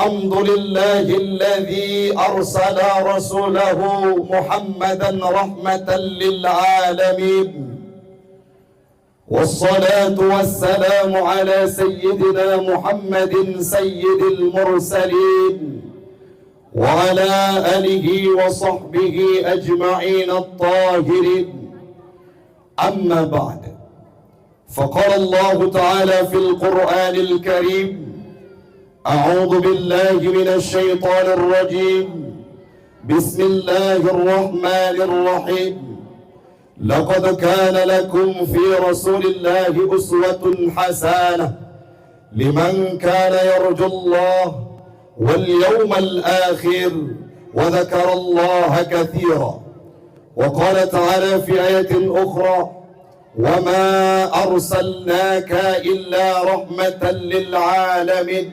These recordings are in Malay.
الحمد لله الذي أرسل رسوله محمدا رحمة للعالمين، والصلاة والسلام على سيدنا محمد سيد المرسلين وعلى آله وصحبه أجمعين الطاهرين. أما بعد، فقال الله تعالى في القرآن الكريم: أعوذ بالله من الشيطان الرجيم، بسم الله الرحمن الرحيم. لقد كان لكم في رسول الله أسوة حسنة لمن كان يرجو الله واليوم الآخر وذكر الله كثيرا. وقال تعالى في آية أخرى: وما أرسلناك إلا رحمة للعالمين.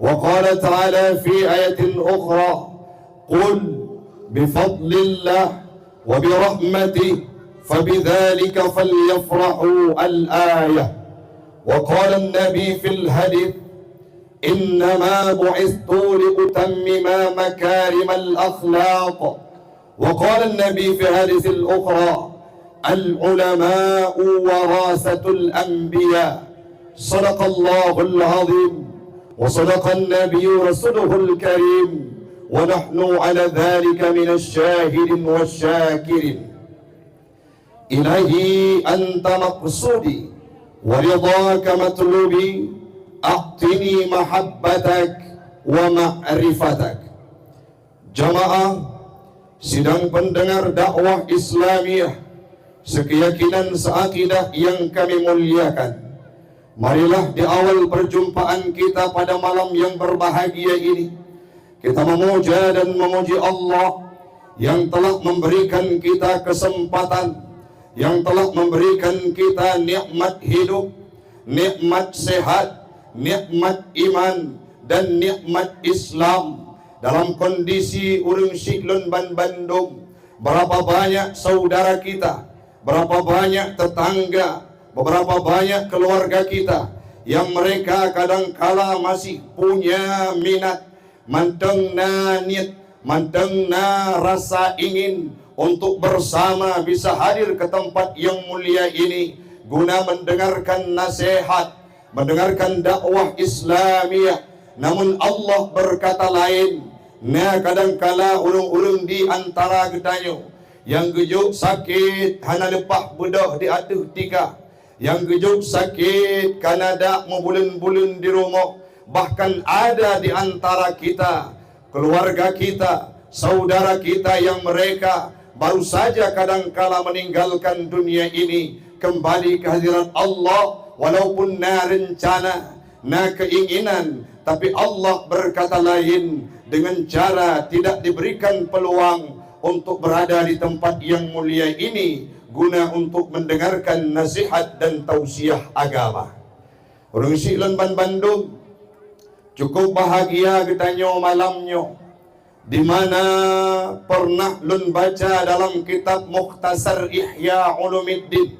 وقال تعالى في آية أخرى: قل بفضل الله وبرحمته فبذلك فليفرحوا الآية. وقال النبي في الحديث: إنما بعثت لأتمم مكارم الأخلاق. وقال النبي في الحديث الأخرى: العلماء ورثة الأنبياء. صدق الله العظيم وصدق النبي رسوله الكريم، ونحن على ذلك من الشاهدين والشاكرين. إلهي أنت مقصودي ورضاك مطلوبي، أعطني محبتك ومعرفتك. Jamaah sidang pendengar dakwah Islamiyah sekeyakinan seakidah yang kami muliakan, marilah di awal perjumpaan kita pada malam yang berbahagia ini, kita memuja dan memuji Allah yang telah memberikan kita kesempatan, yang telah memberikan kita nikmat hidup, nikmat sehat, nikmat iman, dan nikmat Islam. Dalam kondisi urang Siklon Ban Bandung, berapa banyak saudara kita, berapa banyak tetangga, beberapa banyak keluarga kita yang mereka kadangkala masih punya minat, mantengna niat, mantengna rasa ingin untuk bersama bisa hadir ke tempat yang mulia ini guna mendengarkan nasihat, mendengarkan dakwah Islamiyah. Namun Allah berkata lain. Nah, kadangkala ulung-ulung di antara getanyo yang gejuk sakit hana lepah bedah di atas tika, yang gejuk sakit karena dak mau bulan-bulan di rumah. Bahkan ada di antara kita, keluarga kita, saudara kita yang mereka baru saja kadangkala meninggalkan dunia ini, kembali ke hadirat Allah, walaupun na rencana, na keinginan, tapi Allah berkata lain, dengan cara tidak diberikan peluang untuk berada di tempat yang mulia ini guna untuk mendengarkan nasihat dan tausiah agama. Orang Siklon Ban Bandung cukup bahagia getanyo malamnyo, di mana pernah lun baca dalam kitab Mukhtasar Ihya Ulumuddin.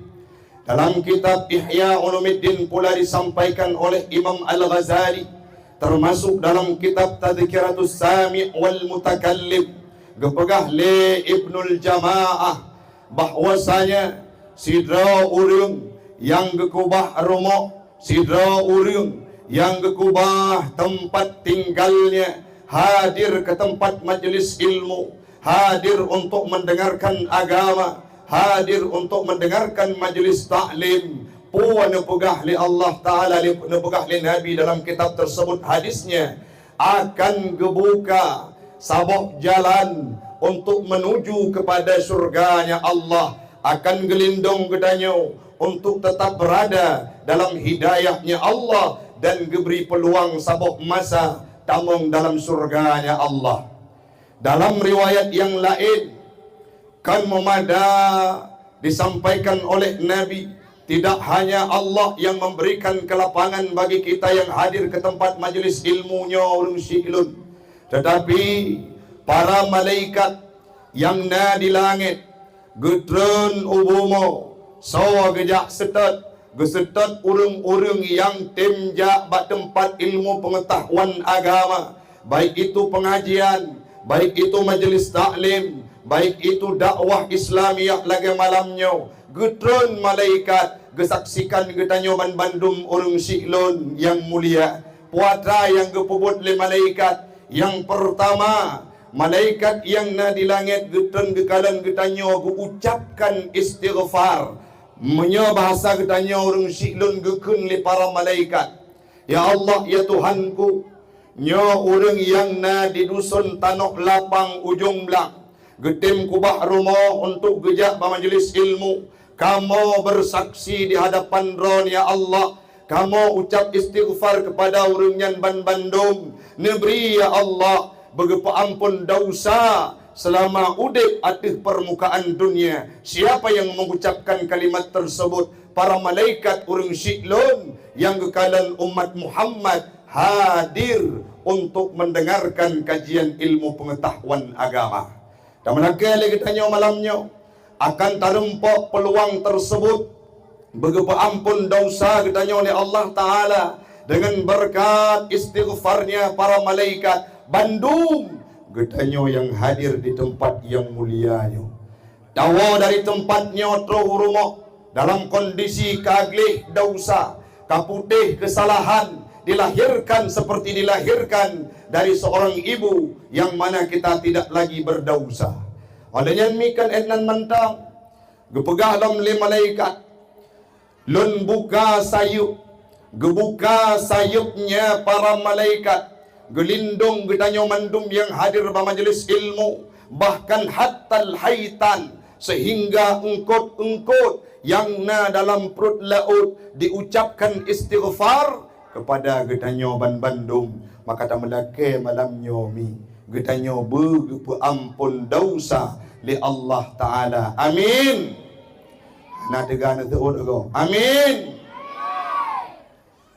Dalam kitab Ihya Ulumuddin pula disampaikan oleh Imam Al-Ghazali, termasuk dalam kitab Tadhkiratus Sami' wal Mutakallim, gepegah le Ibnul Jamaah, bahwasanya sidra urang yang gekubah rumah, sidra urang yang gekubah tempat tinggalnya, hadir ke tempat majelis ilmu, hadir untuk mendengarkan agama, hadir untuk mendengarkan majelis taklim, puan nepegah li Allah Ta'ala, nepegah li Nabi dalam kitab tersebut hadisnya, akan gebuka sabuk jalan untuk menuju kepada surganya Allah, akan gelindung gedanyo untuk tetap berada dalam hidayahnya Allah, dan geberi peluang sabuk masa tamung dalam surganya Allah. Dalam riwayat yang lain kan memada disampaikan oleh Nabi, tidak hanya Allah yang memberikan kelapangan bagi kita yang hadir ke tempat majelis ilmunya ulun Siklon, tetapi para malaikat yang na di langit getren ubumo sawa gejak setat gesetat urung-urung yang temjak bak tempat ilmu pengetahuan agama, baik itu pengajian, baik itu majlis taklim, baik itu dakwah Islamiyah lagi malamnya, getron malaikat gesaksikan getanyo Bandung orang siklon yang mulia. Puatra yang gepubut le malaikat. Yang pertama, malaikat yang na di langit getron gekalan getanyo ucapkan istighfar. Menyo bahasa getanyo orang siklon gekun le para malaikat. Ya Allah, ya Tuhanku, nyo orang yang na di dusun tanok lapang ujung belang, getim kubah rumah untuk gejak majlis ilmu. Kamu bersaksi di hadapan Ron, ya Allah. Kamu ucap istighfar kepada orang yang Bandung. Nebri, ya Allah, begepa ampun dosa selama udip atas permukaan dunia. Siapa yang mengucapkan kalimat tersebut? Para malaikat orang syiklon yang kekalan umat Muhammad hadir untuk mendengarkan kajian ilmu pengetahuan agama. Dan manakala lagi tanya malamnya akan terempok peluang tersebut, begepa ampun dosa katanya oleh Allah Ta'ala dengan berkat istighfarnya para malaikat. Bandung katanya yang hadir di tempat yang mulianya, dawa dari tempatnya terus rumah dalam kondisi kaglih dosa, kaputih kesalahan, dilahirkan seperti dilahirkan dari seorang ibu yang mana kita tidak lagi berdosa. Olehnya mikan etnan mantang gepegah lam le malaikat lun buka sayup, gebuka sayupnya para malaikat, gelindung getanyo mandum yang hadir pada majlis ilmu, bahkan hattal haitan, sehingga engkot-engkot yang na dalam perut laut diucapkan istighfar kepada getanyo Bandung. Maka tak melake malam nyomi getanyo begepa ampun dosa li Allah Ta'ala. Amin. Nak dengar nak teut aku. Amin.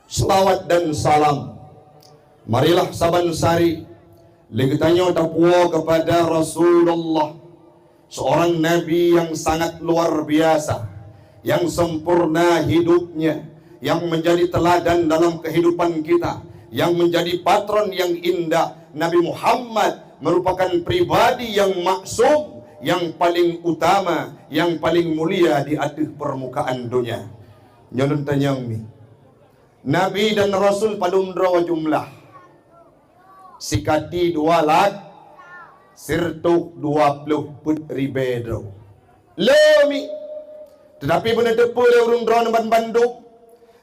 Selawat dan salam marilah saban sari legetanyo tapua kepada Rasulullah, seorang nabi yang sangat luar biasa, yang sempurna hidupnya, yang menjadi teladan dalam kehidupan kita, yang menjadi patron yang indah. Nabi Muhammad merupakan pribadi yang maksum, yang paling utama, yang paling mulia di atas permukaan dunia. Nyolun tanyang mi, Nabi dan Rasul padumdra jumlah sikati 2 lakh sirtuk 20 putri bedro lemi. Tetapi benar depa le urung drone Bandung,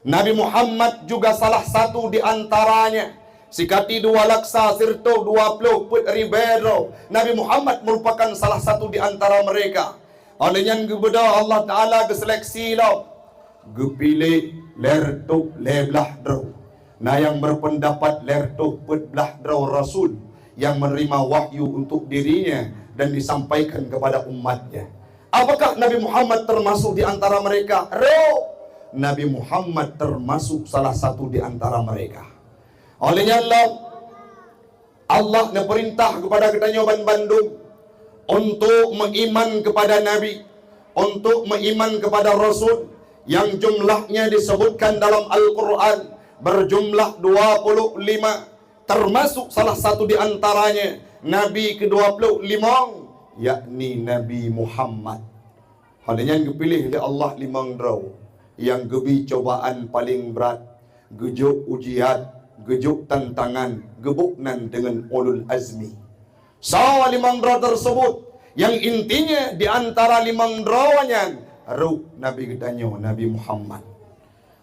Nabi Muhammad juga salah satu di antaranya. Sikati 2 laksa sirto 20 putri bedro, Nabi Muhammad merupakan salah satu di antara mereka. Olehnya gebeda Allah Ta'ala geseleksi lo, gepilih lertuk leblah draw. Nah yang berpendapat lertuk belah draw Rasul yang menerima wahyu untuk dirinya dan disampaikan kepada umatnya. Apakah Nabi Muhammad termasuk di antara mereka? Nabi Muhammad termasuk salah satu di antara mereka. Olehnya Allah perintah kepada kita Bandung untuk mengiman kepada Nabi, untuk mengiman kepada Rasul yang jumlahnya disebutkan dalam Al-Quran berjumlah 25, termasuk salah satu di antaranya Nabi ke-25, yakni Nabi Muhammad. Hadanya dipilih oleh Allah 5 draw yang gebi cobaan paling berat, gejuk ujian, gejuk tantangan, gebuknan dengan ulul azmi. Sawa 5 draw tersebut yang intinya di antara 5 drawanya ruh Nabi kitanya Nabi Muhammad.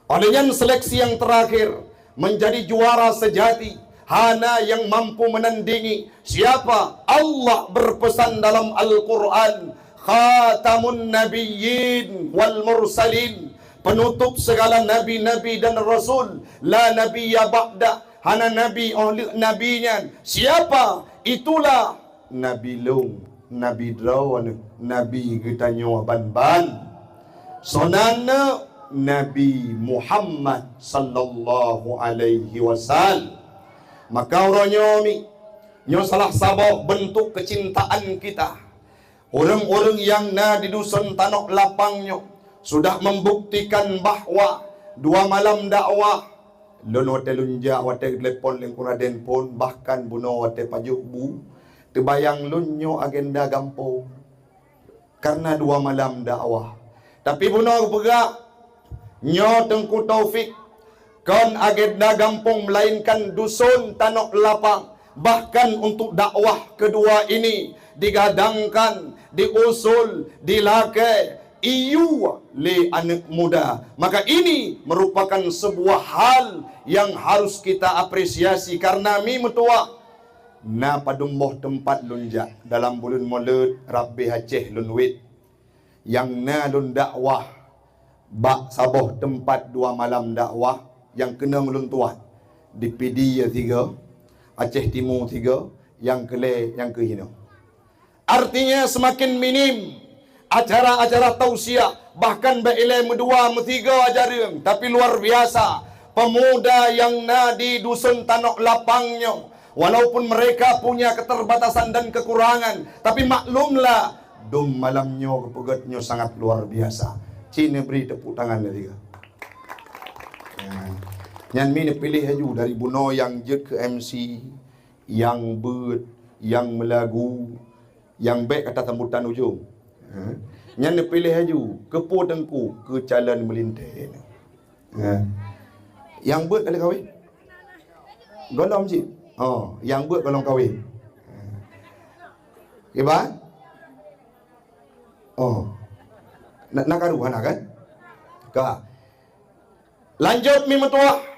Olehnya seleksi yang terakhir menjadi juara sejati, hana yang mampu menandingi siapa? Allah berpesan dalam Al-Quran, khatamun nabiyyin wal mursalin, penutup segala nabi-nabi dan rasul, la nabiyya ba'da, hana nabi oleh nabinya. Siapa? Itulah Nabi Long, Nabi Drawan, Nabi kitanya ban-ban. Sonana Nabi Muhammad sallallahu alaihi wasallam. Maka orangnya nyo salah sabab bentuk kecintaan kita. Orang-orang yang na di dusun tanok lapangnya sudah membuktikan bahwa 2 malam dakwah Lun wate lunja wate telepon lingkung Raden pun bahkan buno wate pajuk bu. Terbayang lunyo agenda gampung. Karena 2 malam dakwah. Tapi buno perak nyo Tengku Taufik kon agenda gampung melainkan dusun Tanok Lapang. Bahkan untuk dakwah kedua ini digadangkan, diusul, dilakai iu le anak muda. Maka ini merupakan sebuah hal yang harus kita apresiasi karena mi metua na padumboh tempat lunjak dalam bulan Maulud Rabi Aceh lunwit yang na lun dakwah bak saboh tempat 2 malam dakwah yang kena lun tuan di PD 3 Aceh Timur 3 yang kele yang kehino. Artinya semakin minim acara-acara tausiah, bahkan beilai medua metiga ajaran, tapi luar biasa pemuda yang di dusun Tanok Lapangnya, walaupun mereka punya keterbatasan dan kekurangan, tapi maklumlah dum malamnya kepegatnya sangat luar biasa. Cina beri tepuk tangan lagi. Yang mina pilih haju dari buno yang je ke MC, yang ber, yang melagu, yang baik kata sambutan ujung. Yang dia pilih haju kepo Tengku ke Calan Melintai. Yang buat kali kahwin golong cik. Yang buat golong kahwin. Hebat. Nak karu anak kan? Kak. Lanjut mi metua.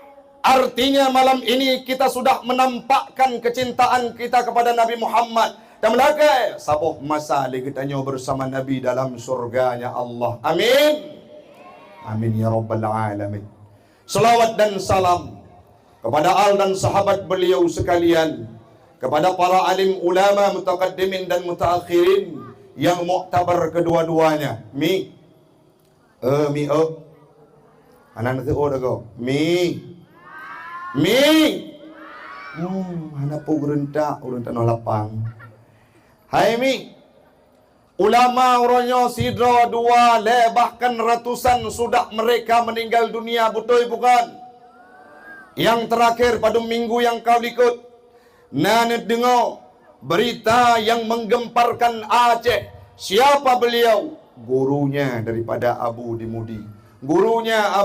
Artinya malam ini kita sudah menampakkan kecintaan kita kepada Nabi Muhammad. Dan melakai saboh masa lagi tanya bersama Nabi dalam surganya Allah. Amin. Amin ya rabbal alamin. Salawat dan salam kepada al dan sahabat beliau sekalian, kepada para alim ulama mutaqaddimin dan mutaakhirin yang muktabar kedua-duanya. Mi anak tu dah mi anak pu gerentak no lapang. Hai mi ulama orangnya sidra 2 bahkan ratusan sudah mereka meninggal dunia, betul bukan? Yang terakhir pada minggu yang kau ikut Nana dengar berita yang menggemparkan Aceh. Siapa beliau? Gurunya daripada Abu Dimudi, gurunya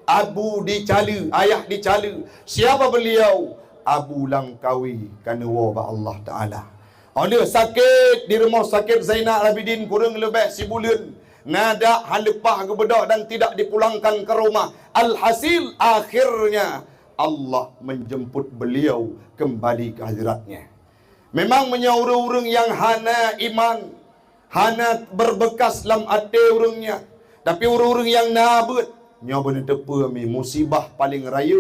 Abu Dicala, ayah Dicala. Siapa beliau? Abu Langkawi Kanwa Allah Ta'ala. Ada sakit di rumah sakit Zainal Abidin kurang lebih sebulan. Nada halepah ke bedak dan tidak dipulangkan ke rumah. Alhasil akhirnya Allah menjemput beliau kembali ke hadiratnya. Memang menyaurung yang hana iman, hana berbekas dalam hati urungnya. Tapi urung yang nabut nyoba tepa mi musibah paling raya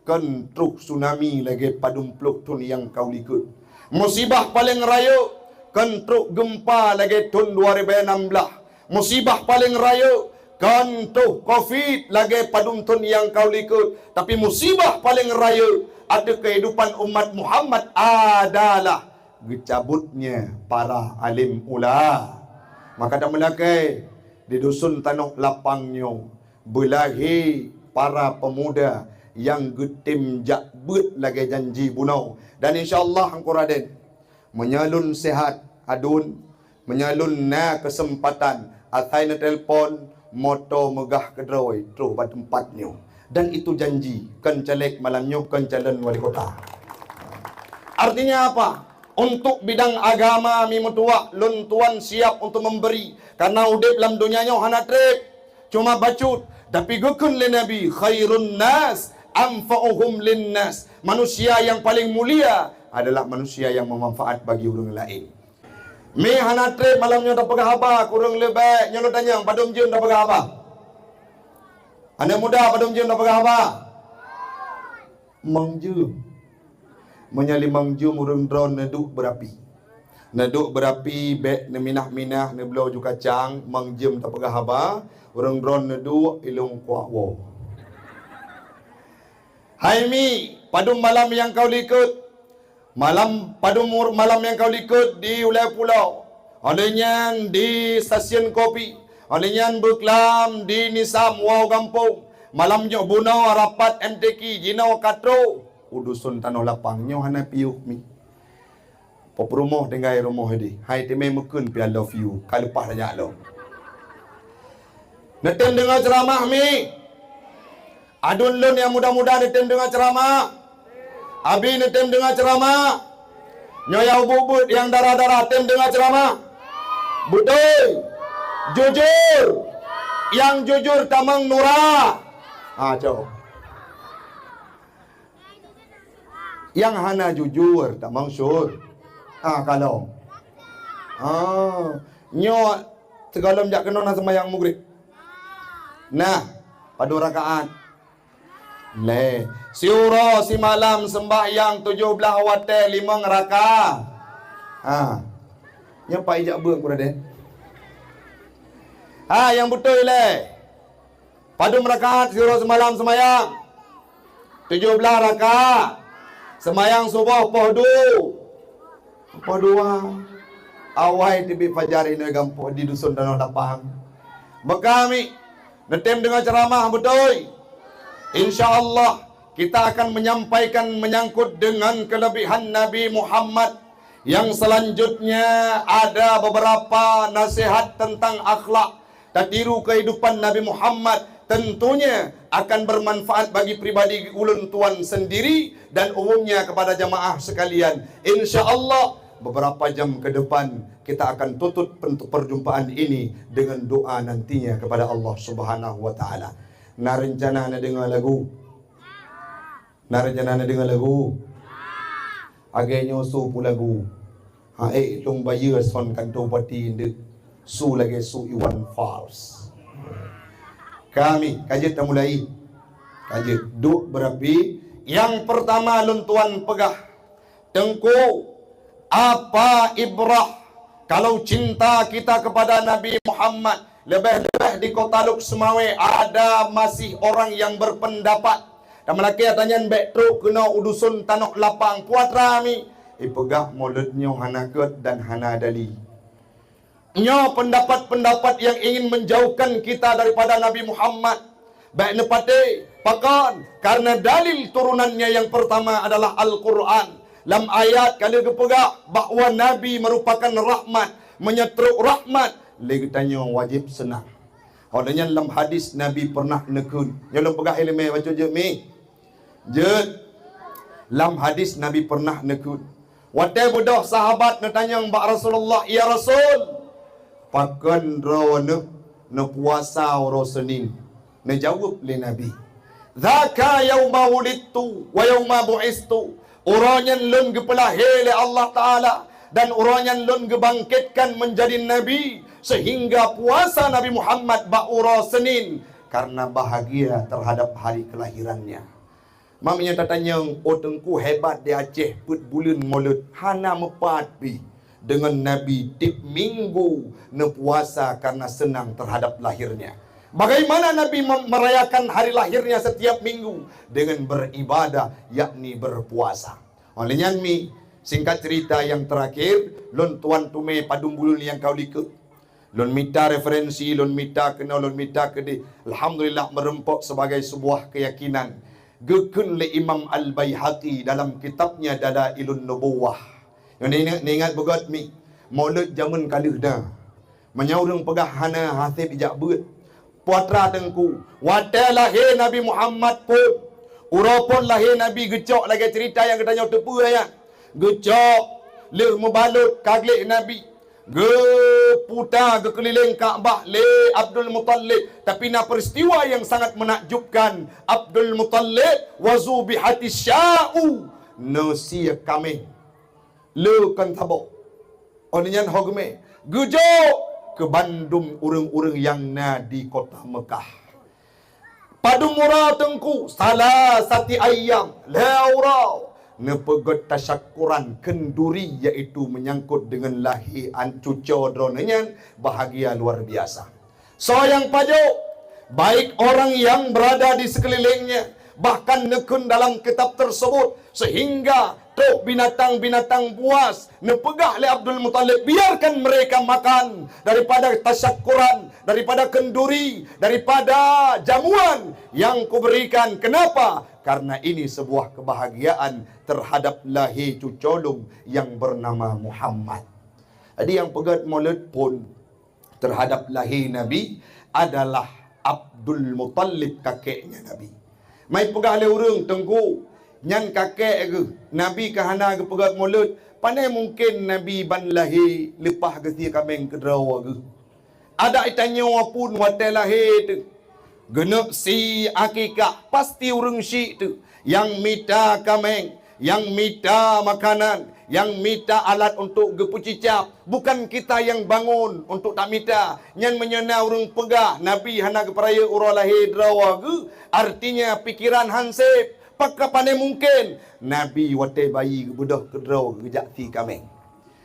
kan truk tsunami lagi padum pluk tun yang kau likut. Musibah paling raya kan truk gempa lagi tahun 2016. Musibah paling raya kan truk Covid lagi padum tahun yang kau likut. Tapi musibah paling raya ada kehidupan umat Muhammad adalah gecabutnya para alim ula. Maka dah melakai di dusun Tanok Lapangnya belahi para pemuda yang getim jakbut lagi janji bunau. Dan insyaAllah angku Raden menyalun sehat adun, menyalun na kesempatan atai na telpon moto megah kedroi terus pada tempatnya. Dan itu janji kan caleg malamnya kan calon wali kota. Artinya apa? Untuk bidang agama mi mutua lun tuan siap untuk memberi karena udip dalam dunianya hana trip cuma bacut. Tapi gukun le Nabi khairun nas anfa'uhum linnas. Manusia yang paling mulia adalah manusia yang memanfaat bagi orang lain. Mi hana trip malamnya dah pegah apa kurang lebih nyalo tanya padum jun dah pegah apa? Anak muda padum jun dah pegah apa? Mangjum. Menyali mangjum urang drone neduk berapi. Neduk berapi bek ne minah-minah ne belau ju kacang mangjum dah pegah apa? Urang drone neduk ilung kuak wo. Hai mi, padum malam yang kau likut. Padum malam yang kau likut di wilayah pulau. Olehnya di stasiun kopi. Olehnya berkelam di Nisam Wow Kampung. Malamnya bunau rapat MTQ jinau katro udusun tanah lapangnya hana piuh mi. Pop rumah tinggal rumah di. Hai teme mukun pi I love you. Kalau lepas tanya lo. Netem dengar ceramah mi. Adun lun yang muda-muda netem dengar ceramah. Abi netem dengar ceramah. Nyoya ubud yang darah-darah tem dengar ceramah. Betul. Jujur. Yang jujur tamang nurah. Coba. Yang hana jujur tamang syur. Kalau. Nyo segalam jak kena nak sembahyang maghrib. Nah, pada rakaat. Le, siura si malam sembahyang 17 wate 5 rakaat. Yang pak ijak ber pura den. Yang betul le. Pada rakaat siura semalam sembahyang 17 rakaat. Sembahyang subuh poh dua. Awai tibi fajar ini gampo di dusun Danau Lapang. Bekami netem dengan ceramah betul. InsyaAllah kita akan menyampaikan menyangkut dengan kelebihan Nabi Muhammad. Yang selanjutnya ada beberapa nasihat tentang akhlak dan tiru kehidupan Nabi Muhammad. Tentunya akan bermanfaat bagi pribadi ulun tuan sendiri dan umumnya kepada jamaah sekalian. InsyaAllah beberapa jam ke depan kita akan tutup perjumpaan ini dengan doa nantinya kepada Allah Subhanahu wa taala. Nak rencana nak dengar lagu? Nak rencana nak dengar lagu? Agaknya su pu lagu. Long bayar son kanto pati ndek. Su lagi su Iwan Fals. Kami kajet dah mulai. Kajet duk berapi. Yang pertama lun tuan pegah. Tengku apa ibrah kalau cinta kita kepada Nabi Muhammad. Lebih-lebih di Kota Luk Semawe ada masih orang yang berpendapat. Dan melaki tanya bektro kena udusun tanah lapang puat rami. Ipegah mulutnya hana ket dan hana dali. Nyo pendapat-pendapat yang ingin menjauhkan kita daripada Nabi Muhammad. Baik nepate pakan karena dalil turunannya yang pertama adalah Al-Quran. Dalam ayat kali kepegak bahawa Nabi merupakan rahmat, menyetruk rahmat. Lagi tanya wajib senang. Orangnya dalam hadis Nabi pernah nekun. Yang dalam pegak ilmu baca je mi. Je. Dalam hadis Nabi pernah nekun. Watai budak sahabat nak tanya mbak Rasulullah, ya Rasul, pakan rawana na puasa ro Senin. Na jawab li Nabi, "Dzaka yauma wulidtu wa yauma bu'istu." Orangnya lun gepelahir Allah Taala dan orangnya lun gebangkitkan menjadi nabi sehingga puasa Nabi Muhammad ba'ura Senin karena bahagia terhadap hari kelahirannya. Mamanya tatanya otengku hebat di Aceh put bulan Maulud hana mepat pi dengan Nabi tip minggu ne puasa karena senang terhadap lahirnya. Bagaimana Nabi merayakan hari lahirnya setiap minggu dengan beribadah yakni berpuasa. Olehnya mi singkat cerita yang terakhir lon tuan tume padung bulun yang kau likut. Lon minta referensi, lon minta kena, lon minta kede. Alhamdulillah merempok sebagai sebuah keyakinan. Gekun le Imam Al-Baihaqi dalam kitabnya Dalailun Nubuwah. Yang ni ingat begot mi. Maulud zaman kaluh dah. Menyaurung pegah hana hasib ijak beut. Puatra tengku. Wadah lahir Nabi Muhammad pun. Urapun lahir Nabi gecok lagi cerita yang katanya tepu ya. Gecok. Leh membalut kaglik Nabi. Ge putar ke keliling Kaabah le Abdul Muttalib. Tapi na peristiwa yang sangat menakjubkan. Abdul Muttalib wazu bihati sya'u nasiya kami. Le kan tabok. Onyan hogme. Gejok ke Bandung urang-urang yang na di kota Mekah. Padu murah tengku salah sati ayam laurau nepegot tasyakuran kenduri iaitu menyangkut dengan lahir ancuco dronanya bahagia luar biasa. So yang pajuk baik orang yang berada di sekelilingnya bahkan nekun dalam kitab tersebut sehingga tok binatang-binatang buas nepegah oleh Abdul Muttalib, biarkan mereka makan daripada tasyakuran, daripada kenduri, daripada jamuan yang kuberikan. Kenapa? Karena ini sebuah kebahagiaan terhadap lahir cucolung yang bernama Muhammad. Jadi yang pegat maulid pun terhadap lahir Nabi adalah Abdul Muttalib, kakeknya Nabi. Mai pegah le urang tengku nyan kakek ke Nabi kahana ke pegat maulid, pandai mungkin Nabi ban lahir lepas ke kambing ke drawa ke. Ada itanya pun watai lahir tu genep si akikah, pasti urang syik tu yang minta kambing, yang minta makanan, yang minta alat untuk gepucicap. Bukan kita yang bangun untuk tak minta. Nyan menyena urang pegah Nabi hana ke peraya urang lahir drawa ke, artinya pikiran hansip. Pakak pandai mungkin Nabi watai bayi ke budak ke drawa ke jakti kambing.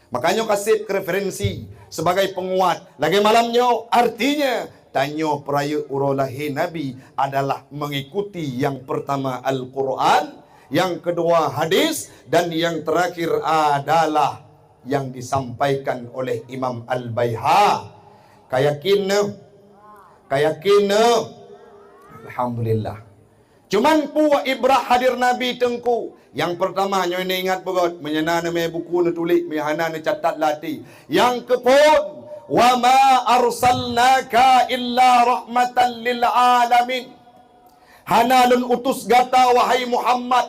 Makanya kasih referensi sebagai penguat. Lagi malamnya artinya tanya peraya urang lahir Nabi adalah mengikuti yang pertama Al-Quran, yang kedua hadis, dan yang terakhir adalah yang disampaikan oleh Imam Al-Bayha. Kayakina alhamdulillah. Cuman puak ibrah hadir Nabi tengku. Yang pertama nyo ini ingat begot, menyana me buku ne tulis, mehana ne catat lati. Yang kepun, wa ma arsalnaka illa rahmatan lil alamin. Hanalun utus gata wahai Muhammad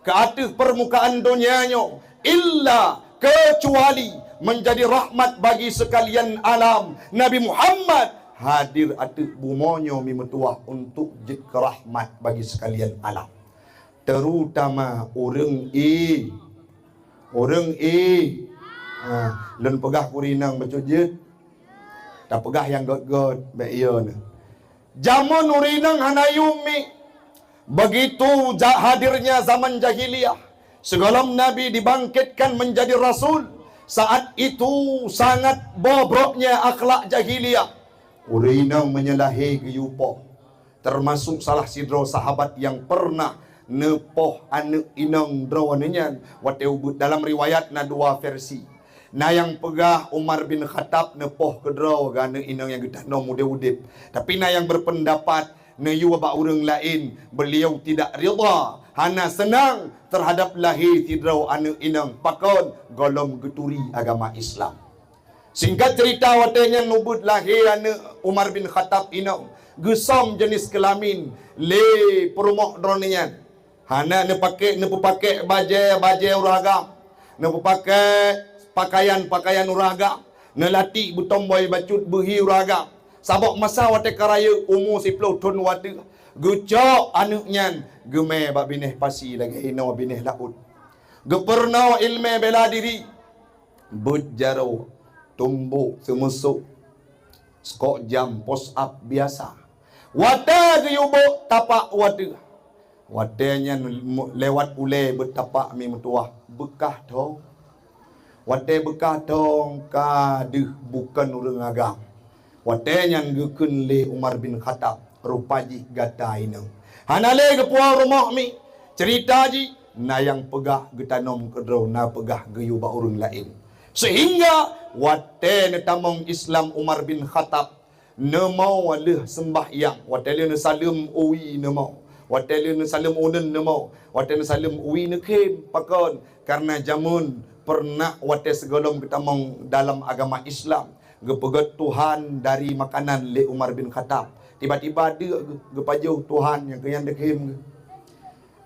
ke atas permukaan dunianya illa kecuali menjadi rahmat bagi sekalian alam. Nabi Muhammad hadir atas bumonyo mimetuah untuk jadi rahmat bagi sekalian alam, terutama orang len pegah kurinang baca je tak pegah yang god baik ya ne zaman urinang hanayumi. Begitu hadirnya zaman jahiliyah, sebelum Nabi dibangkitkan menjadi Rasul, saat itu sangat bobroknya akhlak jahiliyah. Urinang menyalahi geyupoh, termasuk salah sidro sahabat yang pernah nepoh anak inang drawanenyan. Dalam riwayat na dua versi. Na yang pegah Umar bin Khattab nepoh ke draw gana inang yang getah no muda udip. Tapi na yang berpendapat na yuwa ba urang lain, beliau tidak rida, hana senang terhadap lahir tidraw anak inang pakon golom geturi agama Islam. Singkat cerita watanya nubut lahir anak Umar bin Khattab inang gesom jenis kelamin le perumok dronian. Hana ne pakai baje uragam, ne pakai pakaian uragam, ne lati butomboy bacut behi uragam. Sabok masa wate karaya umur 10 tahun wate gucok anuknya geme bak bineh pasi lagi hina bineh laut. Geperna ilmu bela diri bejaro tumbuk semusuk skok jam post up biasa. Wate geyubo tapak watenya lewat ule bertapak mi metuah bekah dong. Wate bekah dong kadeh bukan urang agam. Watenya ngekun le Umar bin Khattab rupaji gata inang. Hanale ke puang rumah mi cerita ji na yang pegah getanom kedro na pegah geyu ba urang lain. Sehingga wate ne tamong Islam Umar bin Khattab ne mau leh sembahyang, wate le ne salim uwi ne mau. Wate le ne salim unen ne mau. Wate ne salim uwi ne kem pakon karena jamun pernah wate segolong ketamong dalam agama Islam gepegat Tuhan dari makanan le Umar bin Khattab. Tiba-tiba dia gepajau Tuhan yang keyan dekem.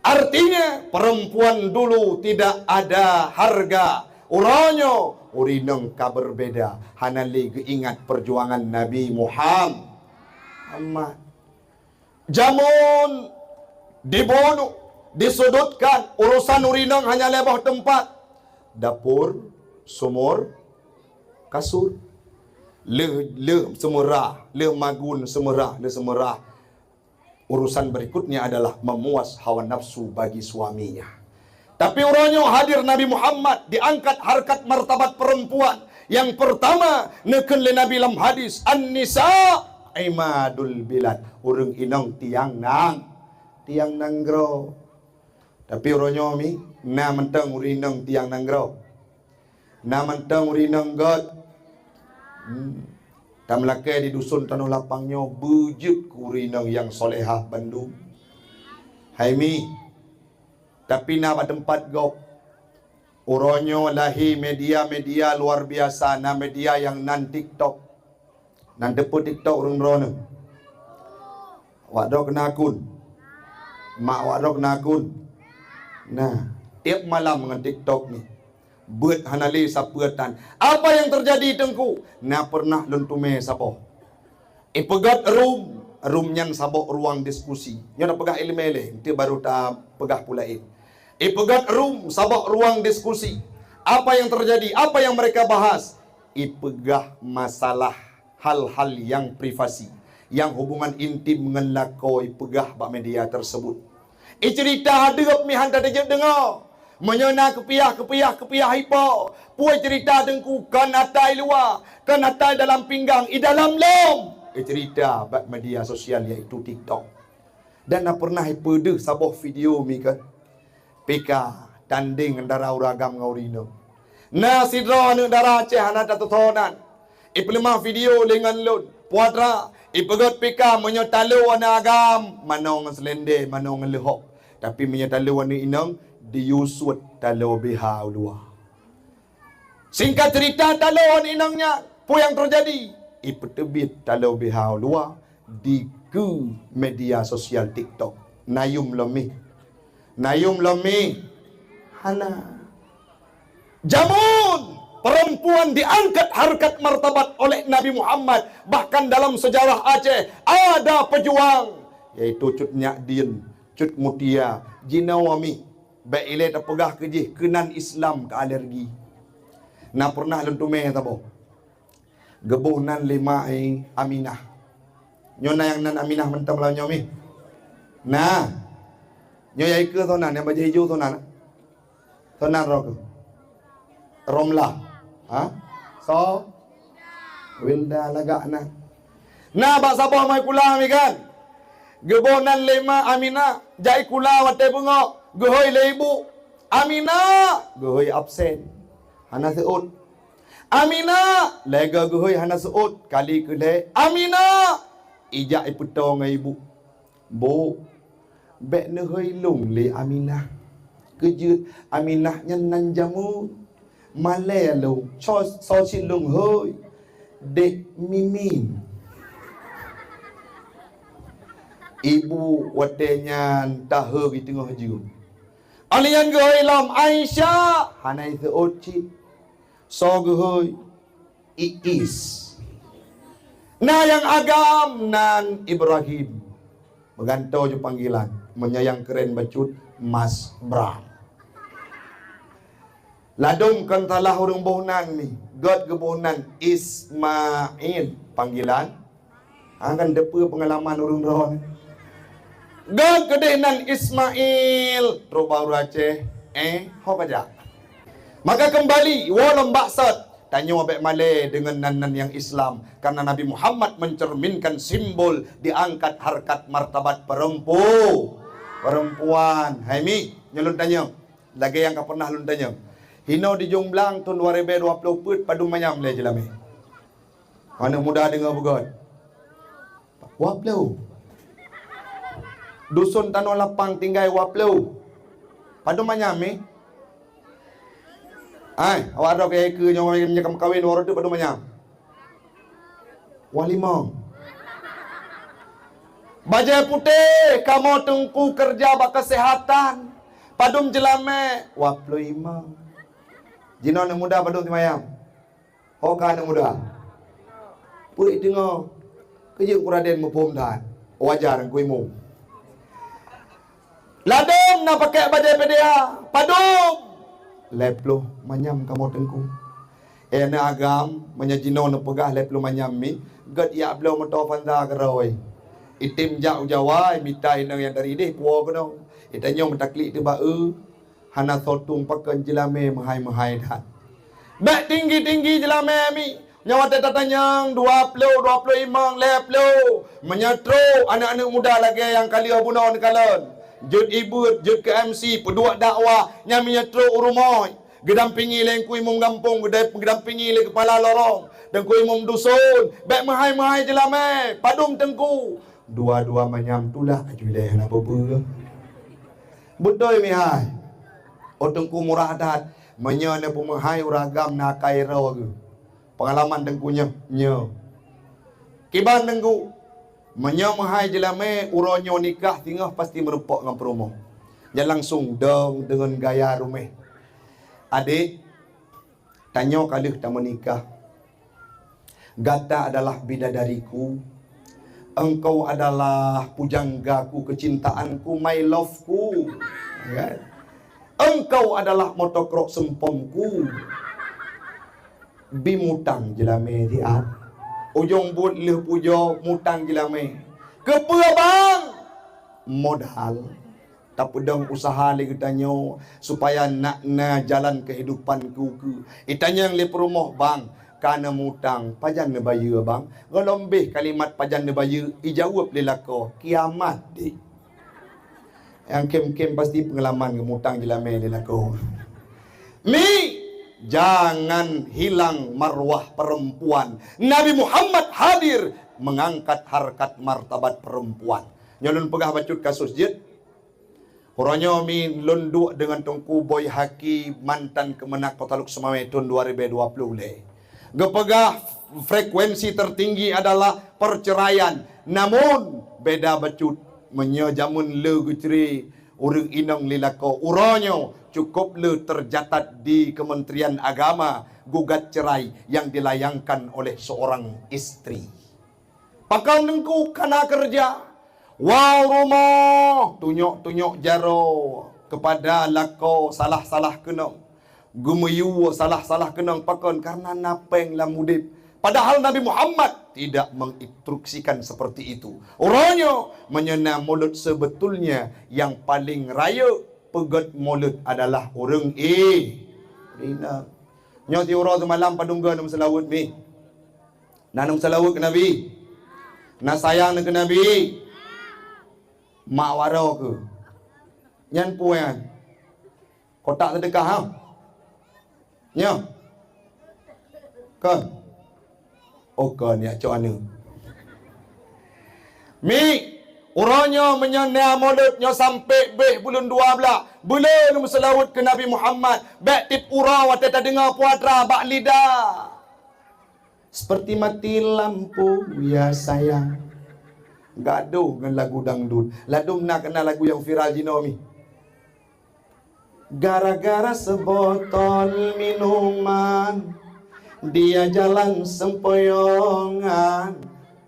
Artinya perempuan dulu tidak ada harga. Uranyo urineng kabar beda. Hanali ingat perjuangan Nabi Muhammad. Jamun dibunuh, disudutkan, urusan urineng hanya lebah tempat. Dapur, sumur, kasur. Le semerah, le magun semerah, le semerah. Urusan berikutnya adalah memuas hawa nafsu bagi suaminya. Tapi orangnya hadir Nabi Muhammad, diangkat harkat martabat perempuan. Yang pertama neken le Nabi lam hadis, an-nisa imadul bilad. Urang inang tiang nang gro. Tapi orangnya mi Na mentang urinang tiang nanggro. Na mentang urinang god. Tam lakai di dusun Tanah Lapangnya bejut kurinang yang solehah Bandung. Hai mi. Tapi na pada tempat gop. Uronyo lahi media-media luar biasa, na media yang nan TikTok. Nan depu TikTok urang rono. Wak dok kena akun. Mak wak dok kena akun. Nah, tiap malam dengan TikTok ni. Buat hanali sapuatan. Apa yang terjadi tengku? Na pernah lentume sabo. Pegat room yang sabok ruang diskusi. Nya nak pegah ilmele, dia baru tak pegah pulain. Pegat room sabok ruang diskusi. Apa yang terjadi? Apa yang mereka bahas? Pegah masalah hal-hal yang privasi, yang hubungan intim dengan lakoi pegah bak media tersebut. Cerita hadap mi hantar dia dengar. Menyona kepiah hipo. Puai cerita dengku kan atai luar, kan atai dalam pinggang, dalam lom. Cerita bak media sosial iaitu TikTok. Dan nak pernah pede sabah video mi kan. PK tanding antara uragam ngaurino. Na sidra nu dara Aceh ana tatonan. Iplemah video dengan lon. Puatra ipegot PK menyotalo ana agam manong selende manong lehok. Tapi menyotalo ana inang diusut talo biha luar. Singkat cerita talo ana inangnya, apa yang terjadi? Ipetebit talo biha luar di ke media sosial TikTok. Nayum lomi hana jamun perempuan diangkat harkat martabat oleh Nabi Muhammad. Bahkan dalam sejarah Aceh ada pejuang yaitu Cut Nyak Din, Cut Mutia, Jinawami baik ile terpegah kejih kenan Islam ke alergi. Na pernah lentume tabo gebuh nan lima Aminah. Nyona yang nan Aminah mentam lah nyomi. Nah, nyoya ke tonan yang baju hijau tonan. Tonan rok. Romlah. Ha? So Wilda lagakna. Nah, bak sabah mai kula mi kan. Gebuh nan lima Aminah jai kula wate bengok. Gehoi le ibu. Aminah, gehoi absen. Hana seut. Aminah, lega gehoi hana seut. Kali ke le. Aminah, ijak iputo ngai ibu. Bo, bek ne hoi lung le Aminah. Kejut Aminah nyan nan jamu. Male lu, so si lung hoi. Dek mimin. Ibu watenya tahe di tengah jun. Alian gehoi lam Aisyah. Hanai seut cip. So gehoi Iis. Nah yang agam nan Ibrahim. Bergantau je panggilan. Menyayang keren bacut Mas Bram. Ladung kan talah orang bohnan ni. God ke bohnan Ismail. Panggilan. Akan depa pengalaman orang roh. God kedenan Ismail. Teruk baru Aceh. Hok aja. Maka kembali. Walam baksat. Tanya abek Malay dengan nan-nan yang Islam. Karena Nabi Muhammad mencerminkan simbol diangkat harkat martabat perempuan. Hai mi, nyelun tanya. Lagi yang kau pernah lun tanya. Hino di Jomblang tahun 2020 put padu manyam le jelame. Mana muda dengar begot. Waplau. Dusun Tanah Lapang tinggal waplau. Padu manyam mi. Ai, awak ada ke ke nyam kawin orang tu padu manyam. Walimong. Bajai putih, kamu tungku kerja bak kesehatan. Padum jelame, waplo imam. Jino anak muda padum timayam. Hoka anak muda. Purik dengar. Kerja kuraden mupum dah. Wajar ku imum. Ladum nak pakai bajai pedia. Padum. Leplo manyam kamu tengku. Na agam menyajino na pegah leplo manyam mi. God ya blo moto fanda keroi. Itim jak ujawai mitai nang yang dari deh puo kono. Itanya mentaklik tu ba hana sotung pakan jelame mahai dah. Bak tinggi jelame mi. Nyawa tatanyang 25 leplo menyatro anak-anak muda lagi yang kali bunon kalon. jut ibut, jut ke MC, pedua dakwah, nyaminya teruk rumah. Gedampingi leng ku imam kampung, gedampingi leng kepala lorong, dan ku imam dusun, baik mahai-mahai je lah padum tengku. Dua-dua manyam tulah, ajulah nak apa-apa. Betul mihai. Tengku murah adat, menyana pemahai uragam nakai raw ke. Pengalaman tengkunya, Kiban tengku, mahai jelame uronyo nikah tinggal pasti merupak dengan promo. Jangan langsung dong dengan gaya rumah. Adik, tanya kali kita menikah. Gata adalah bidadariku. Engkau adalah pujanggaku, kecintaanku, my loveku. Kan? Engkau adalah motokrok sempomku. Bimutang jelame diat. Ujung but leh pujo mutang jelame. Kepua bang modal. Tak pedang usaha lagi tanya supaya nak jalan kehidupanku ke. Itanya yang le rumah bang kana mutang pajan ne bayar bang. Golombeh kalimat pajan ne bayar ijawab lelako kiamat dik. Yang kem-kem pasti pengalaman gemutang jelame lelako. Jangan hilang marwah perempuan. Nabi Muhammad hadir mengangkat harkat martabat perempuan. Nyolun pegah bacut kasus jid. Orangnya lunduk dengan Tengku Boy Haki mantan Kemenak Kota Luk Semawe tahun 2020 le. Gepegah frekuensi tertinggi adalah perceraian. Namun beda bacut menyajamun le gutri urang inang lilako uronyo cukup le tercatat di Kementerian Agama gugat cerai yang dilayangkan oleh seorang istri. Pakal nengku kana kerja. Wow rumah tunyok-tunyok jaro kepada lako salah-salah kenang. Gumeyu salah-salah kenang pakon karena napeng lamudip. Padahal Nabi Muhammad tidak menginstruksikan seperti itu. Orangnya menyena mulut sebetulnya yang paling raya pegat mulut adalah orang Rina. Nyoti orang semalam padungga nam selawut mi. Nanam selawut ke Nabi. Na sayang ke Nabi. Mak waro ke. Nyan puan. Kotak sedekah ha. Nya. Kan. Oke ni acok anu. Orangnya menyana mulutnya sampai bulan 12. Bulan selawut ke Nabi Muhammad. Bek tip ura wata tak dengar puadra bak lidah. Seperti mati lampu ya sayang. Gaduh dengan lagu dangdut. Ladum nak kenal lagu yang viral jino mi. Gara-gara sebotol minuman dia jalan sempoyongan.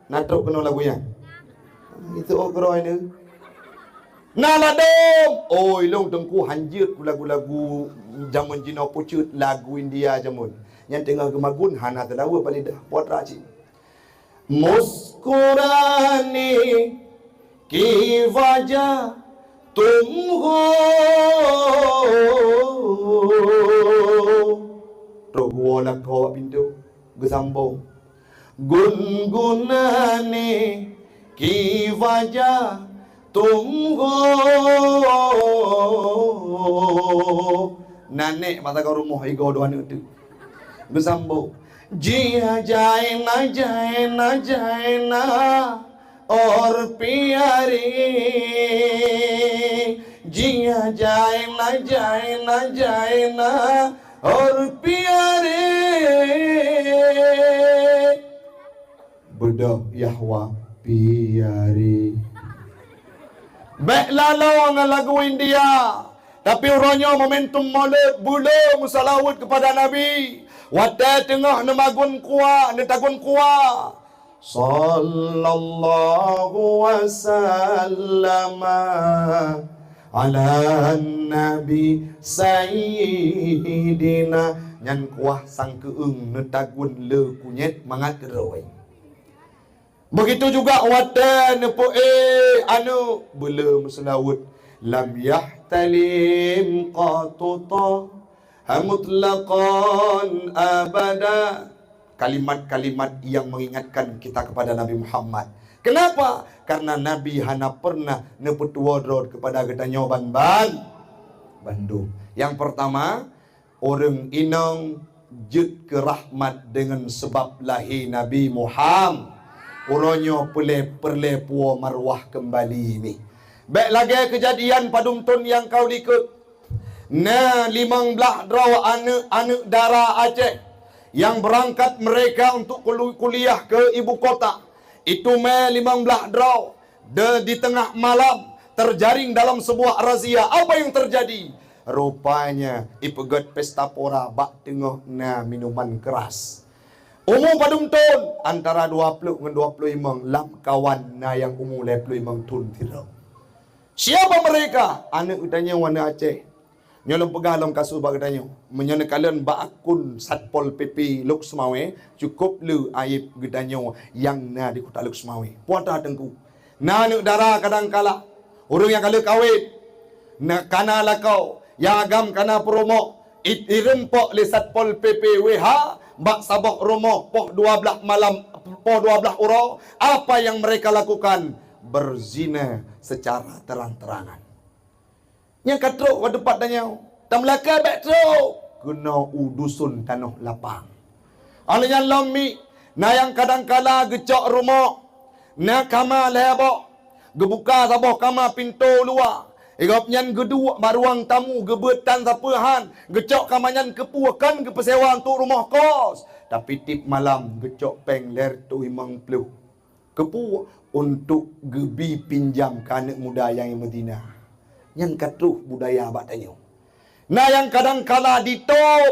Natruk kenal lagunya. Itu okro ini. Naladom. Oh, ilong tengku hanjut lagu-lagu zaman jino pucut lagu India jamun. Yang tengah gemagun hana terlawa palidah buat rajin. मुस्कुराने की वजह तुम हो Tergolak kau pintu gesambung गुनगुनाने की वजह तुम हो Nanek mata kau rumah ego doan itu gesambung जिया जाए ना और प्यारे जिया जाए ना और प्यारे Budak Yahwa piari Baik lalau dengan lagu India. Tapi orangnya momentum maulid belum salawat kepada Nabi. Wata tengah nemagun kuat, netagun kuat. Sallallahu wasallam ala Nabi Sayyidina. Nyan kuah sang keung netagun le kunyet mangat keroi. Begitu juga wata nepo anu belum selawat. Lam yahtalim qatuta mutlaqan abada kalimat-kalimat yang mengingatkan kita kepada Nabi Muhammad. Kenapa? Karena Nabi hana pernah nepetuodrod kepada kita nyoban Bandung. Yang pertama, orang inang jut ke rahmat dengan sebab lahir Nabi Muhammad. Uronyo perle puo marwah kembali ni. Baik lagi kejadian padumtun yang kau likut. Nah, 15 draw anak dara Aceh yang berangkat mereka untuk kuliah ke ibu kota. Itu 15 draw di tengah malam terjaring dalam sebuah razia. Apa yang terjadi? Rupanya ipegat pesta pora bak tengah na minuman keras. Umur padumtun antara 20 dengan 25 lam kawan na yang umur 25 tun tidak. Siapa mereka? Anak utanya warna Aceh. Nyolong pegalam kasus bak katanya. Menyonekalan bak akun Satpol PP Lok Semawe cukup lu aib gedanya yang na di kota Lok Semawe. Puata tengku. Na anak dara kadang kala orang yang kala kawin. Na kana lakau yang agam kana promo irempok le Satpol PP WH bak sabok romo poh 12 malam poh 12 uro. Apa yang mereka lakukan? Berzina secara terang-terangan. Yang katruk wa depat tanya tam laka bek truk kena udusun tanah lapang. Alanya lami na yang kadang-kala gecok rumah na kama lebo gebuka sabah kama pintu luar. Igap nyan gedua baruang tamu gebetan sapehan gecok kamanyan kepuakan ke persewa untuk rumah kos. Tapi tip malam gecok peng ler tu imang pelu kepu untuk gebi pinjam kanak muda yang Madinah. Yang katuh budaya abad tanya. Nah yang kadang-kala ditok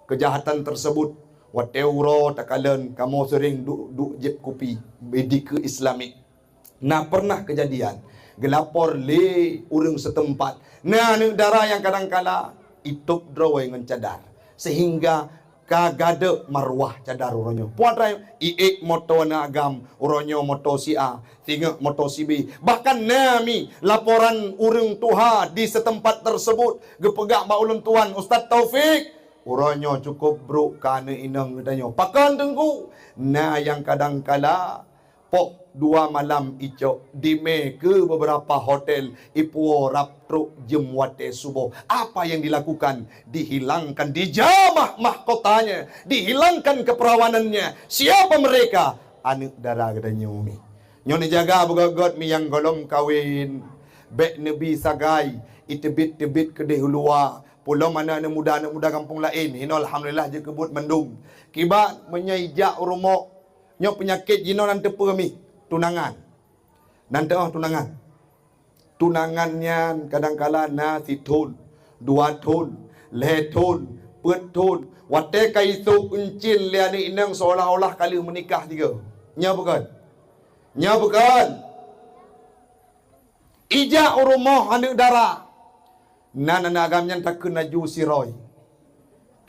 kejahatan tersebut wateuro takalan kamu sering duk jeb kopi bedika Islamik. Nah pernah kejadian gelapor le urang setempat. Nah negara yang kadang-kala itop drawai dengan cadar sehingga kagada marwah cadar uronyo. Puan rai iik moto na agam uronyo moto si A, tinggal moto si B. Bahkan nami laporan urang tuha di setempat tersebut gepegak ba ulun tuan Ustaz Taufik. Uronyo cukup bro kana inang katanya. Pakan tengku. Nah yang kadang-kala pok 2 malam icok dime ke beberapa hotel ipuo raptruk jemwate subuh. Apa yang dilakukan? Dihilangkan, dijamah mahkotanya, dihilangkan keperawanannya. Siapa mereka? Anak dara katanya umi. Nyoni jaga begagot mi yang golong kawin. Bek nebi sagai itebit-tebit kedeh luar. Pulau mana anak muda kampung lain. Hino alhamdulillah je kebut mendung. Kibat menyaijak rumah. Nyo penyakit jino nan tepa mi. Tunangan. Nanti tunangan. Tunangannya kadang-kala na si tun, 2 tun, le tun, pet tun. Wate kaitu uncin lia ni inang seolah-olah kali menikah 3. Nya bukan? Nya bukan? Ija rumah anak dara. Nana agamnya tak kena ju si Roy.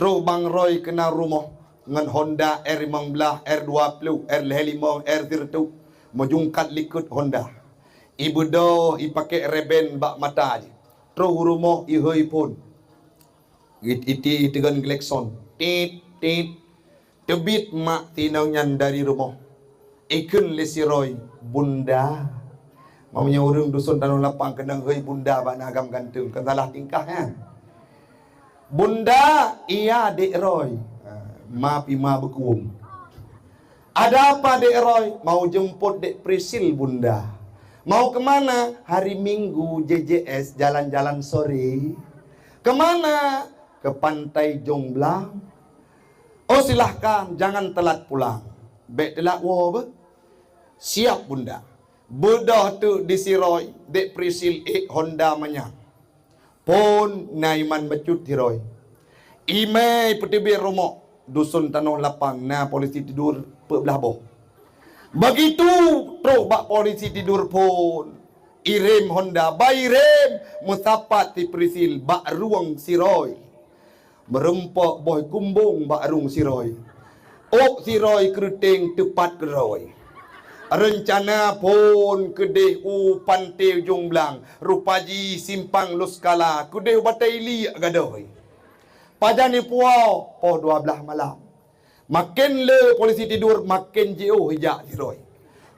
Tro bang Roy kena rumah dengan Honda R15, R20, R5, R30. Majungkat likut Honda. Ibu do ipakai reben bak mata je. Terus rumah ihoi pun. Iti dengan klakson. Tit tit. Tebit mak tinaunya dari rumah. Ikun lesiroy bunda. Mamanya orang dusun tanah lapang kena hoi bunda bak nagam gantung. Kan salah tingkah kan. Bunda iya dek Roy. Ma pima bekuum. Ada apa Dek Roy? Mau jemput Dek Prisil bunda. Mau kemana? Hari Minggu JJS jalan-jalan sore. Kemana? Ke Pantai Jomblang. Oh silahkan, jangan telat pulang. Bek telat wo. Siap bunda. Bedah tu di si Roy. Dek Prisil Honda manyang. Pon naiman becut di Roy. Imei petibir rumah. Dusun Tanah Lapang na polisi tidur belah boh. Begitu terus bak polisi tidur pun irem Honda bairem musapat ti Prisil bak ruang Siroy. Merempak boy kumbung bak ruang Siroy. Ok Siroy keruting tepat ke Roy. Rencana pun kedeh Pantai Jomblang rupaji simpang Luskala kedeh Bataili gadoy. Pajani puau poh 12 malam. Makin le polisi tidur, makin jauh hijak tiroi.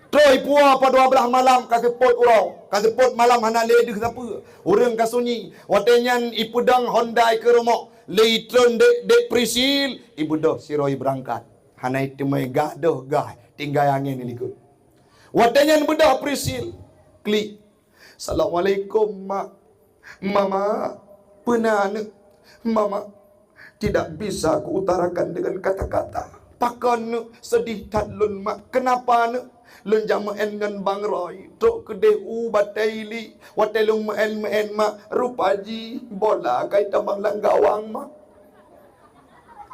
Troi puah pada 12 malam kasepot urau. Kasepot malam hana le deh siapa. Urang kasunyi. Watenyan ipudang Honda ke rumah. Leitron dek prisil. Ibu dah siroi berangkat. Hana itu mai gadoh gah. Tinggal angin ni likut. Watenyan bedah prisil. Klik. Assalamualaikum mak. Mama. Pernah ne. Mama. Tidak bisa aku utarakan dengan kata-kata. Pakan ne sedih tadlun mak. Kenapa ne? Lun jama en ngan bang Roy. Tok kedai u bataili. Watelung meen mak. Rupaji bola kai tambang lang gawang mak.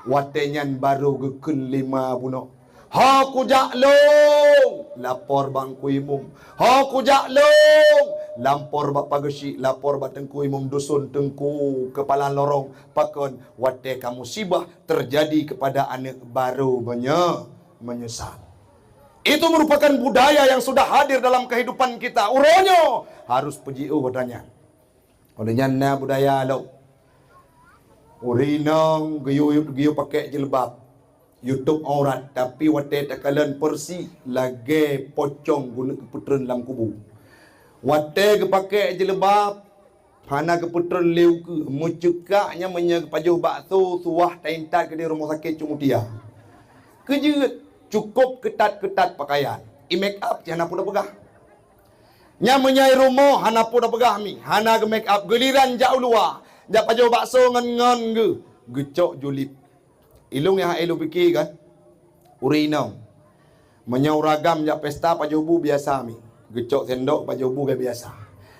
Watenyan baru gekun 5 buno. Ha ku jaklong. Lapor bang ku imum. Ha ku jaklong. Lampor bak pagesi, lapor bak tengku imum dusun tengku kepala lorong. Pakon wate kamu musibah terjadi kepada anak baru menyesal. Itu merupakan budaya yang sudah hadir dalam kehidupan kita. Uronyo harus pejiu wadanya. Olehnya na budaya lo. Urinong giyu pakai jilbab. YouTube aurat tapi wate takalan persi lagi pocong guna keputran dalam kubu. Wate ke pakai jilbab hana keputran leu ke mucukaknya menyeg pajuh bakso suah taintat ke di rumah sakit Cumutia. Kejut cukup ketat-ketat pakaian. I make up hana pun dah pegah. Nya menyai rumah hana pun dah pegah mi. Hana ke make up geliran jauh luar. Jak pajuh bakso ngan ke. Gecok julip. Ilung yang elu fikir kan. Urinong. Menyau ragam jak pesta pajubu biasa mi. Gecok sendok pajubu ke biasa.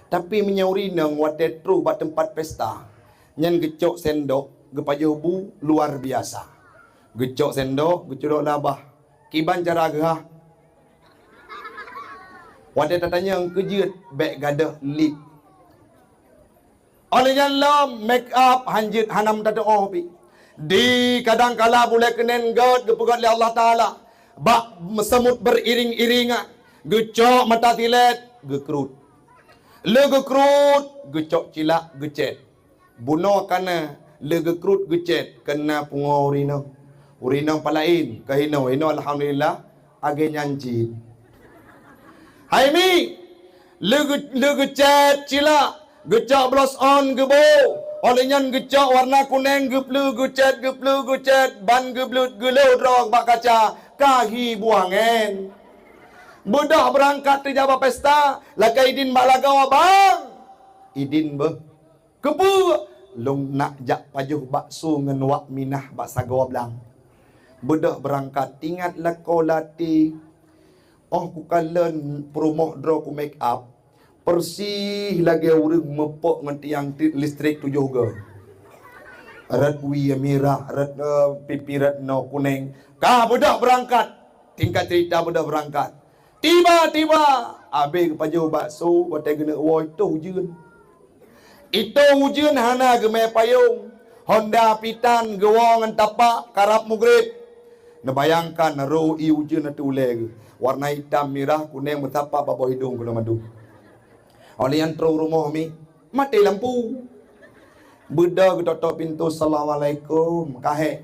Tapi menyau urinong wate tru bat tempat pesta. Nyan gecok sendok ke pajubu luar biasa. Gecok sendok, gecok labah. Kiban cara gerah. Wate tatanya kejut beg gadah lip. Olehnya lo make up hanjit hanam tata pi. Di kadang kala boleh kenen god gepegat oleh Allah Taala. Bak semut beriring-iringan. Gecok mata tilet, gekrut. Le gekrut, gecok cilak, gecet. Bunuh kana le gekrut gecet kena pungo urinong. Urinong palain kahino ino alhamdulillah age nyanci. Hai mi, le gecet cilak, gecok blos on gebo. Olehnya gecok warna kuning geplu gecet ban geblut gelau drog bak kaca kahi buangen. Budak berangkat ke jabah pesta lakai idin bak lagau abang. Idin be. Kepu long nak jak pajuh bakso ngan wak minah bak sagau ablang. Budak berangkat ingat lako lati. Oh ku kalen promoh draw ku make up. Persih lagi urang mepok ngan tiang listrik 7 ge. Rat wi merah, rat pipi rat no kuning. Kah budak berangkat. Tingkat cerita budak berangkat. Tiba-tiba abang pajuh bakso wate gena woi tu hujan. Itu hujan hana ge me payung. Honda pitan gewong tapak karap mugrib. Nabayangkan ro i hujan atu leg. Warna hitam merah kuning betapa bawah hidung kena madu. Oleh yang terus rumah mi mati lampu. Budak ketok pintu assalamualaikum kahe.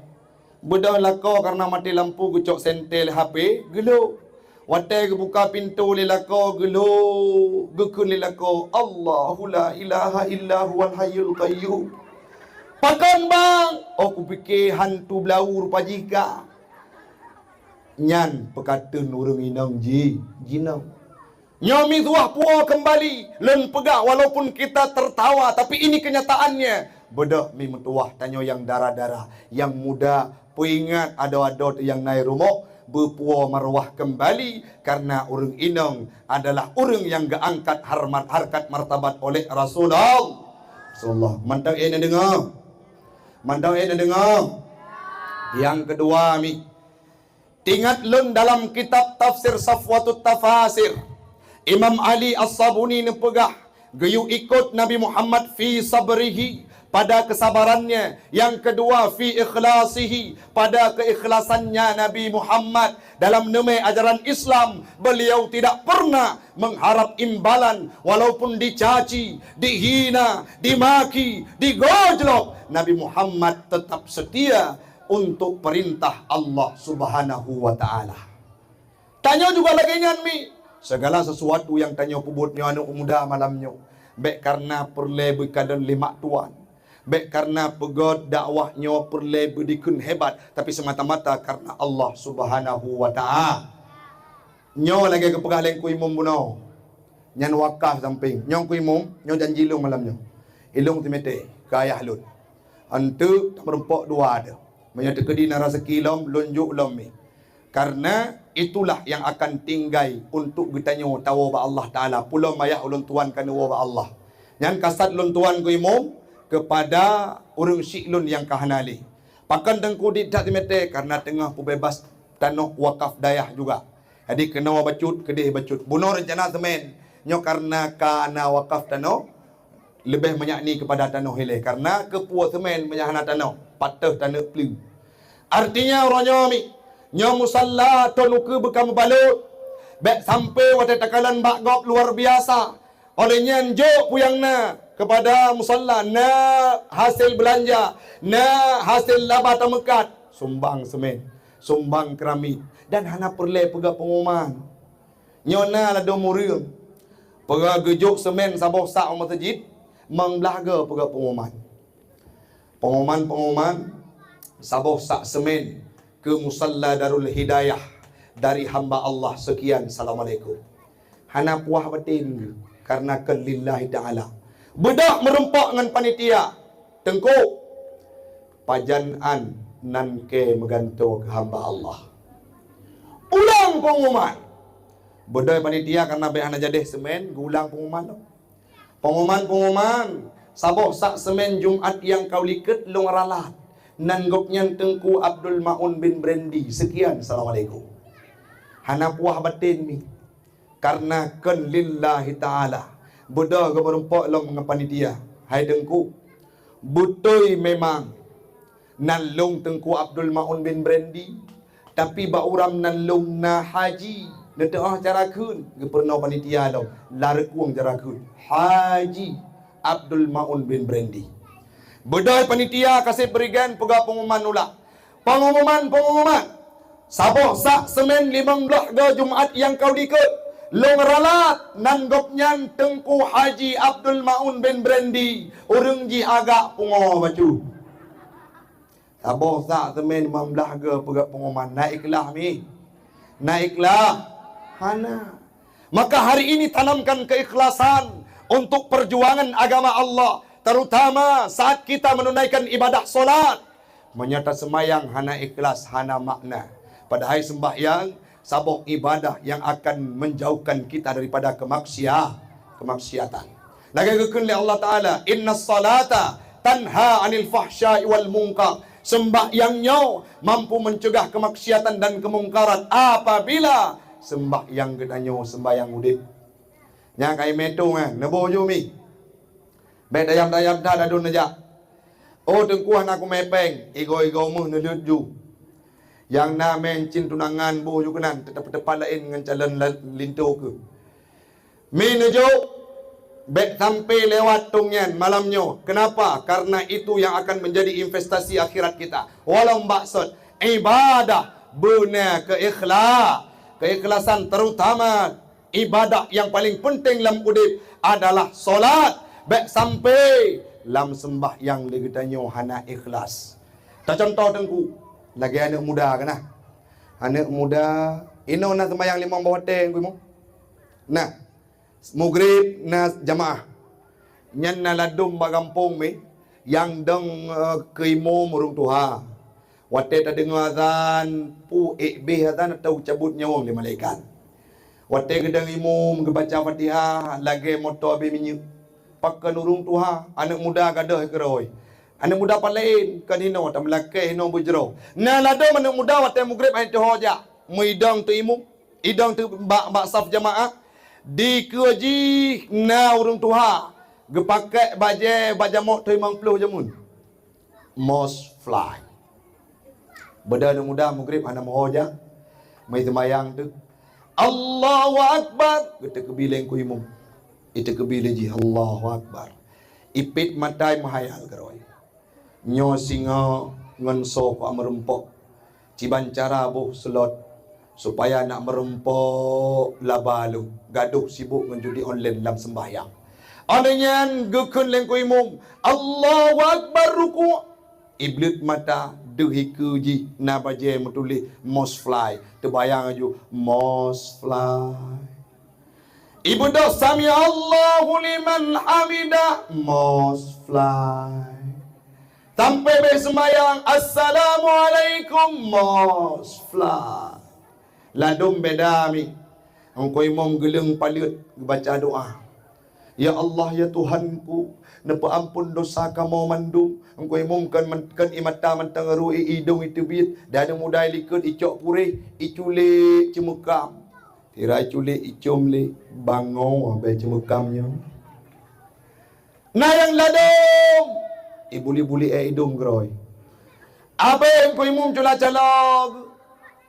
Budak lako karena mati lampu gecok sentel HP gelo. Wate buka pintu lelako gelo. Gekun lelako Allahu la ilaha illa huwal hayyul qayyum. Pakan bang. Oh ku fikir hantu belau rupa jika. Nyan pekatun urang inang jinang. Nyomi tuah puah kembali. Len pegak walaupun kita tertawa. Tapi ini kenyataannya. Bedah mi metuah tanyo yang darah-darah. Yang muda. Puingat ada-ada yang naik rumah. Berpuah marwah kembali. Karena urang inang adalah urang yang geangkat harkat martabat oleh Rasulullah. Mantap ini dengar. Mantap ini dengar. Yang kedua mi. Tingat lun dalam kitab tafsir Safwatut Tafasir. Imam Ali As-Sabuni nepegah gayu ikut Nabi Muhammad fi sabrihi pada kesabarannya. Yang kedua fi ikhlasihi pada keikhlasannya Nabi Muhammad dalam nama ajaran Islam. Beliau tidak pernah mengharap imbalan walaupun dicaci, dihina, dimaki, digojlok. Nabi Muhammad tetap setia untuk perintah Allah Subhanahu wa taala. Tanya juga lagi ngan mi, segala sesuatu yang tanya pubutnya anak muda malamnya. Baik karena perle berkadan lima tuan. Baik karena pegot dakwahnya perle berdikun hebat, tapi semata-mata karena Allah Subhanahu wa taala. Nyo lagi ke pegah leng ku imum buno. Nyan wakaf samping. Nyong ku imum, nyo janji ilung malamnya. Ilung timete ke ayah lun. Antu tak merempok dua ada. Menyata kedi nara sekilom lunjuk lom mi. Karena itulah yang akan tinggai untuk bertanya tahu ba Allah Taala. Pulau mayah ulun tuan kana wa Allah. Yang kasat lun tuan ku imum kepada urang syiklun yang kahanali. Pakan dengku tidak timete karena tengah pebebas tanah wakaf dayah juga. Jadi kena bacut kedih bacut. Bunuh rencana semen. Nyo karena kana wakaf tanah lebih menyakni kepada tanah hileh. Karena kepuas semen menyahana tanah. Patah tanah pelu. Artinya orangnya mi. Nyo musalla tonuke bekam balut. Bek sampai wate takalan bakgop luar biasa. Olehnya njo puyangna kepada musalla na hasil belanja, na hasil laba tamekat, sumbang semen, sumbang keramik dan hana perle pega pengumuman. Nyona lado murium. Pega gejuk semen sabah sak masjid mengbelaga pega pengumuman. Pengumuman sabah sak semen ke musalla Darul Hidayah dari hamba Allah sekian. Assalamualaikum. Hana puah batin karena kelillahi ta'ala. Bedak merempak dengan panitia. Tengkuk pajanan nan ke meganto ke hamba Allah. Ulang pengumuman. Bedai panitia karena behana jadeh semen, ulang pengumuman. Pengumuman. Sabah sak semen Jumat yang kau liket long ralat. Nan gopnya Tengku Abdul Maun bin Brendi. Sekian. Assalamualaikum. Hana puah batin mi. Karena kan lillahi ta'ala. Buddha ke berempak long dengan panitia. Hai Tengku. Butoi memang. Nalung Tengku Abdul Maun bin Brendi. Tapi bauram nalung na haji. Neteah cara kun. Ke pernah panitia long. Larekuang cara kun. Haji Abdul Maun bin Brendi. Buddha panitia kasih berikan pegawai pengumuman ulah. Pengumuman. Sabah sak semen 15 Jumat yang kau diket. Long ralat nan gopnyan Tengku Haji Abdul Maun bin Brendi. Urang ji agak pungo bacu. Sabah sak semen 15 pegawai pengumuman. Naiklah mi. Naiklah. Hana. Maka hari ini tanamkan keikhlasan untuk perjuangan agama Allah. Terutama saat kita menunaikan ibadah solat. Menyata semayang hana ikhlas, hana makna. Padahal sembahyang sabuk ibadah yang akan menjauhkan kita daripada kemaksiatan. Lagi kekali Allah Ta'ala, inna salata tanha anil fahsyai wal munkar. Sembahyangnya mampu mencegah kemaksiatan dan kemungkaran apabila sembahyang gedanya sembahyang udip. Yang kai metung nebo jumi. Bet dayam-dayam dah dadun aja. Oh Tengku aku mepeng, ego mu nelut ju. Yang namen cin tunangan bu juga nan tetap lain dengan calon lintu ke. Menuju bet sampai lewat tungyan malamnya. Kenapa? Karena itu yang akan menjadi investasi akhirat kita. Walau maksud ibadah benar keikhlasan terutama ibadah yang paling penting dalam udip adalah solat. Bet sampai lam sembah yang legetanya hana ikhlas. Tak contoh Tengku. Lagi anak muda kan nah. Anak muda ino na sembahyang 5 bawah teng kuimo. Nah, maghrib na jamaah. Nyan na ladum bagampong mi yang deng keimo murung tuha. Wate ta dengar azan pu be azan atau cabut nyawang di malaikat. Wate gedang imum ke baca Fatihah lagi motor be minyu. Pakai nurung tuha anak muda gadah keroi. Anak muda palain kan hino tam laki hino bujro. Na lado anak muda wate mugrib ai to hoja. Muidang tu imum, idang tu bak saf jamaah. Di keji na urung tuha. Gepakai bajamok tu 50 jamun. Most fly. Beda anak muda mugrib anak hoja. Mai sembayang tu. Allahu Akbar. Kita kebileng ku imum. Itu kebileng ji Allahu Akbar. Ipit matai mahayal keroi. Nyo singa ngan so ko merempok ciban cara boh slot supaya nak merempok labalu gaduh sibuk ngan judi online dalam sembahyang. Adanya gekun leng ko imum Allahu akbar ruku iblis mata dehiku ji na baje mutuli mos fly terbayang aju mos fly. Ibu dah sami Allahu liman hamida mos fly. Sampai bersembayang Assalamualaikum mos fly. Ladum bedami engkau imam geleng palut baca doa. Ya Allah ya Tuhanku, napa ampun dosa kamu mandum. Engkau imam kan imata mantang rui hidung itu bit dan mudai likut icok purih icule cemukam. Tirai cule icom le bango be cemukamnya. Nah yang ladum ibuli-buli hidung groy. Abe engkau imam cula-calog.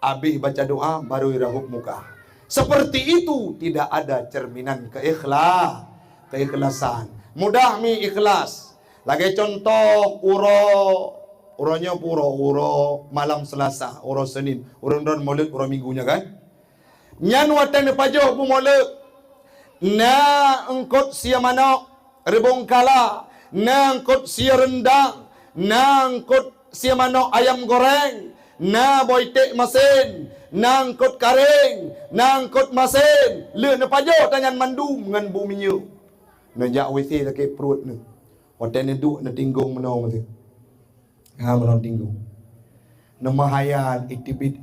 Habis baca doa baru irahup muka. Seperti itu tidak ada cerminan keikhlasan. Mudah mi ikhlas. Lagi contoh uronya uro malam Selasa, uro Senin, uro Maulid, uro Minggunya kan. Nyan watan pajoh pu Maulid. Na engkot sia manok rebong kala, na engkot sia rendang, na engkot sia manok ayam goreng. Na boitek masin, nangkut karing, nangkut masin, le na pajo tanyan mandum ngan bumi nyu. Na jak WC sakit perut ni. Hotel ni duk na tinggung menau mati. Ha menau tinggung. Na mahayal itibit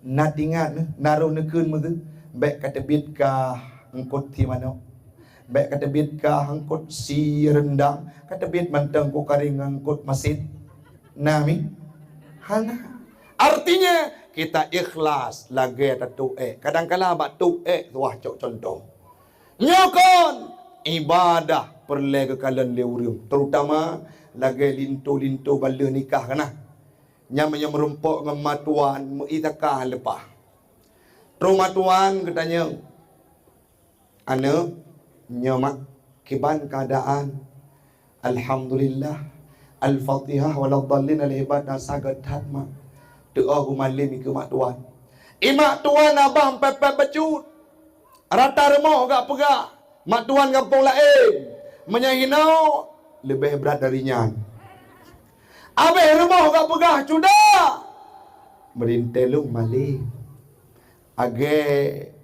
na tingat naru nekeun mati. Bek kata bit ka engkut ti manok. Bek kata bit ka engkut si rendang, kata bit manteng ko karing engkut masin. Nami hana. Artinya kita ikhlas lagi tatu kadang-kala bak tu tuah cok contoh. Nyokon ibadah perle kekalan leurium terutama lagi lintu bala nikah kana. Nyamanya merumpok ngematuan meitakah lepah. Trumatuan katanya ana nyamak kiban keadaan alhamdulillah al-fatihah waladdallin al-ibadah sagad hatma. Doa gumalim ke mak tuan. Mak tuan abang pepet becut. Rata remah gak pegak. Mak tuan kampung lain. Menyahinau lebih berat darinya. Abang remah gak pegak cuda. Merintelung malik. Age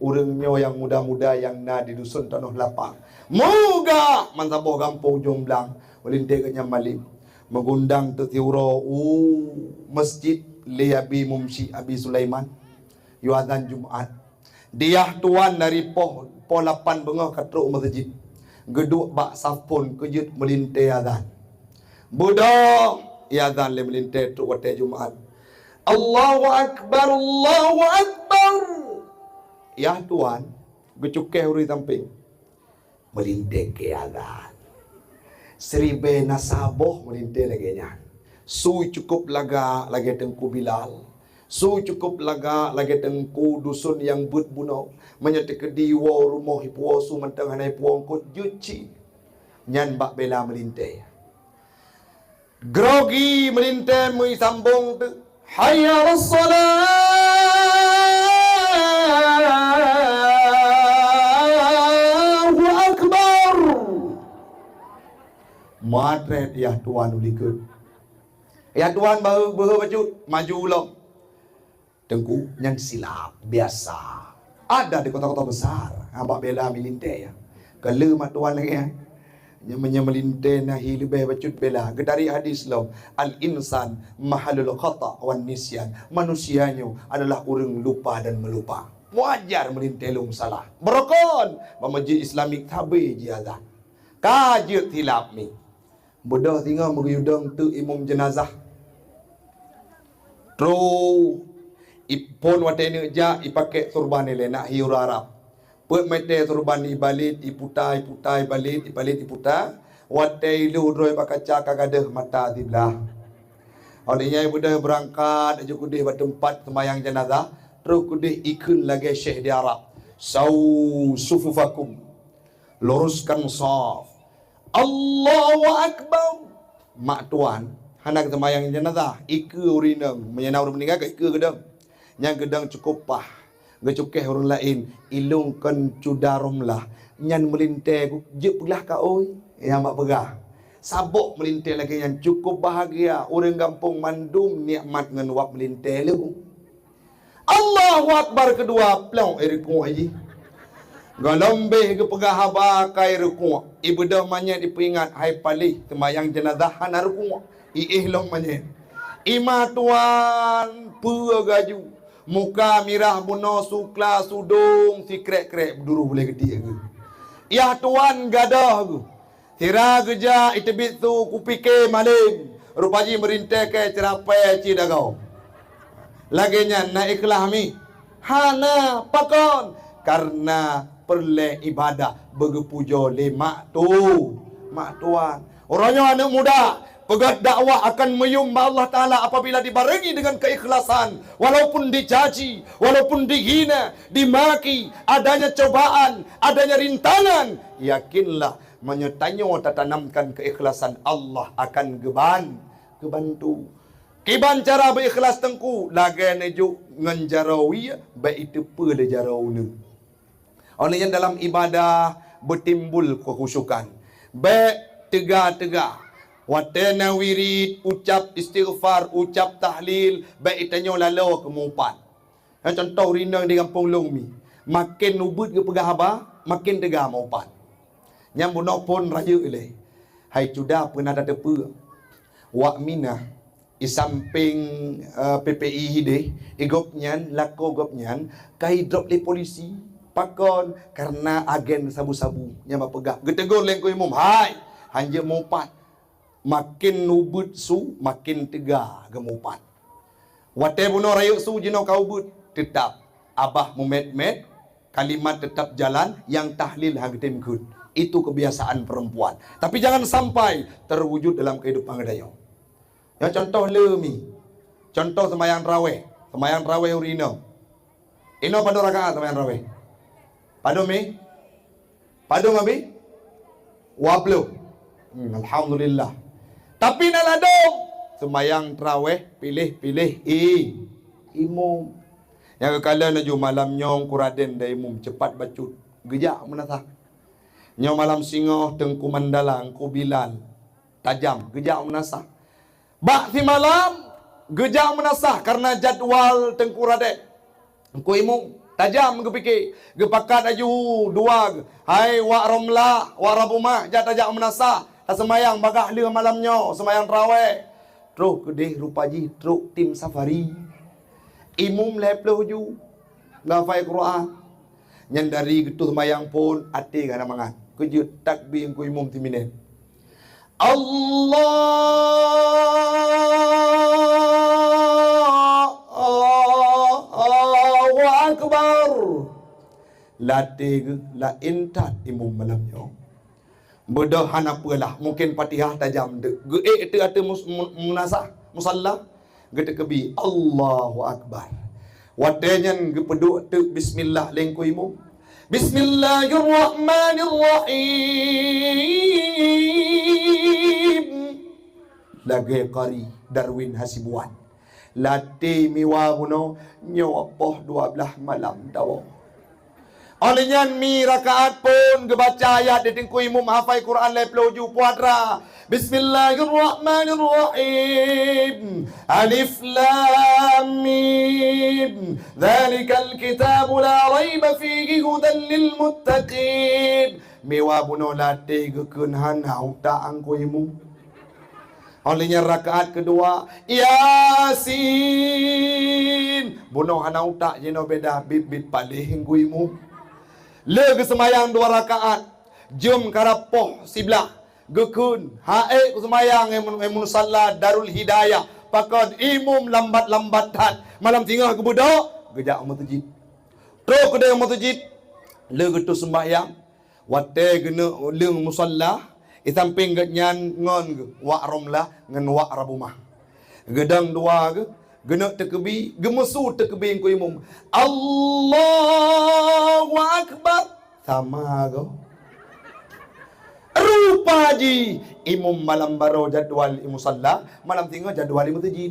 urangnya yang muda-muda yang na di dusun Tanah Lapang. Moga mantaboh kampung Jomblang. Merintelnya malik. Mengundang tertiuro masjid li Abi Mumsi Abi Sulaiman yuadzan Jumaat. Dia tuan dari poh 8 bengah katruk masjid. Geduk bak safon kejut melintai azan. Budak azan le melintai tu waktu Jumaat. Allahu akbar Allahu akbar. Ya tuan gecuke huri samping. Melintai ke azan. Seribe nasaboh melintai lagi nya. Su cukup laga lagi tengku Bilal. Su cukup laga lagi tengku dusun yang but bunau. Menyetek diwa rumah hipuwa su mentang hanai puang kot juci. Nyan bak bela melintai. Grogi melintai mui sambung tu. Hayya Allahu akbar. Matret ya tuan ulikut. Ya tuan baru bacut maju ulang. Tengku yang silap biasa. Ada di kota-kota besar. Abak bela melintai ya. Kalau mak tuan lagi ya. Yang melintai nahi lebih bacut bela. Dari hadis lo. Al-insan mahalul khata' wan nisyan. Manusianya adalah orang lupa dan melupa. Wajar melintai lung salah. Berokon. Masjid Islamik tabi jiazah. Kajut hilap ni. Budak tinggal meriyudang tu imam jenazah. Tro ipon watene ja ipake turban le nak hiur Arab. Put mete turban ibalit iputai balit iputa watai lu droi bakaca kagadah mata tiblah. Olehnya budak berangkat aja kudih pada tempat sembahyang jenazah terus kudih ikun lagi syekh di Arab. Sufufakum. Luruskan saf. Allahu akbar. Mak tuan Hanak semayang jenazah ika urinang menyenau orang meninggal ke ika gedang. Yang gedang cukup pah. Gecukeh orang lain ilungkan cudarum lah. Nyan melintai je pelah ka oi. Yang mak pegah. Sabuk melintai lagi yang cukup bahagia. Orang kampung mandum nikmat ngan wap melintai lu. Allahu Akbar kedua pelau ruku' haji. Galombe ke pegah haba kai ruku'. Ibadah manya diperingat hai palih semayang jenazah hana ruku'. Long manya. Ima tuan gaju. Muka mirah buno sukla sudung si krek-krek berduru boleh gede ke. Ya tuan gadah ke. Tira geja itebit tu kupike maling. Rupaji merintah ke cerapai cidagau. Laginya na ikhlas mi. Hana pakon. Karena perle ibadah bergepujo le mak tu. Mak tuan. Orangnya anak muda. Pegat dakwah akan menyembah Allah Ta'ala apabila dibarengi dengan keikhlasan. Walaupun dicaci, walaupun dihina, dimaki, adanya cobaan, adanya rintangan. Yakinlah menyertanya tanamkan keikhlasan, Allah akan kebantu. Kiban cara berikhlas tengku, lagai nejuk nganjarawi, baik itu pula jarau ni. Oleh yang dalam ibadah bertimbul kekhusyukan. Baik tegak-tegak. Watena wirid, ucap istighfar, ucap tahlil, baik itanyo lalu kemupan. Contoh rindang di kampung Longmi. Makin nubut ke pegah haba, makin tegah maupan. Yang bunak pun raya ilih. Hai cuda pernah ada tepa. Wak minah, isamping PPI hidih, igopnyan, lako gopnyan, kai drop le polisi, pakon, karena agen sabu-sabu, yang berpegah. Getegur lengko imum, hai, hanya maupan. Makin nubut su, makin tegah gemupan. Wate buno rayuk su jino kau but. Tetap. Abah memet-met. Kalimat tetap jalan. Yang tahlil hagdim good. Itu kebiasaan perempuan. Tapi jangan sampai terwujud dalam kehidupan dayo. Yang contoh lemi. Contoh semayang raweh. Semayang raweh urino. Ino pada rakaat semayang raweh. Padu mi? Padu mabi? Wablu. Alhamdulillah. Tapi nak ladong semayang terawih pilih-pilih imum. Yang kekala naju malam nyong kuraden da imum cepat bacut. Gejak menasah. Nyong malam singoh tengku mandalang ku bilal tajam gejak menasah. Bak si malam gejak menasah karena jadual tengku raden. Ku imum tajam gepikir. Gepakat aju dua. Hai wa romla wa rabumah jat tajam menasah. Tak semayang bagah dia malamnya, semayang terawih. Terus kedih rupaji, terus tim safari. Imum leploh ju. Ngafai Quran. Yang dari gitu semayang pun, hati kan mangan. Kejut takbir ku imum timinen. Allahu Akbar. Latih la intat imum malamnya. Bodoh hanapalah mungkin Fatihah tajam de. Ge itu ada munasah musalla gede kebi Allahu Akbar. Wadanyan ge peduk te bismillah lengku imu. Bismillahirrahmanirrahim. Lagi qari Darwin Hasibuan. Lati miwabuno nyopoh 12 malam dawa. Olehnya mi rakaat pun kebaca ayat di tengku imum hafai Quran leploju puadra. Bismillahirrahmanirrahim. Alif lam mim. Dzalikal kitabu la raiba fihi hudan lil muttaqin. Mewa buno late gekun hanau ta angku imum. Olehnya rakaat kedua Yasin. Buno hanau ta jeno beda bibit palih angku imum. Lega semayang 2 rakaat. Jom karapoh siblah. Gekun. Hae semayang emun salat Darul Hidayah. Pakad imum lambat-lambatan. Malam tinggal ke budak. Gejak masjid. Terus ke dalam masjid. Lega tu sembahyang. Wate kena leng musalla. Isamping getnyan ngon wak romlah ngan wak rabumah. Gedang 2 ke. Genak terkebi, gemesu terkebi ku imum. Allahu Akbar. Sama kau. Rupa ji imum malam baro jadual musalla, malam tinggal jadual masjid.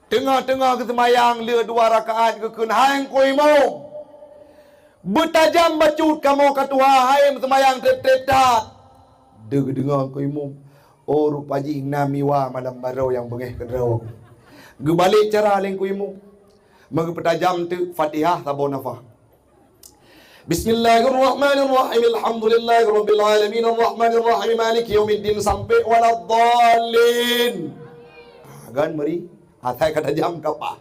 Tengah-tengah ke semayang le 2 rakaat ke kun hang ku imum. Bertajam bacut kamu katua hai semayang tet-tetat. Dengar ku imum. Oh rupa ji nami wa malam baro yang bengeh kedau. Gebalik cara leng ku imum. Mengepetajam tu Fatihah tabau nafah. Bismillahirrahmanirrahim. Alhamdulillahirabbil alamin arrahmanirrahim maliki yaumiddin sampai waladdallin. Gan meri hatai kata jam kapa.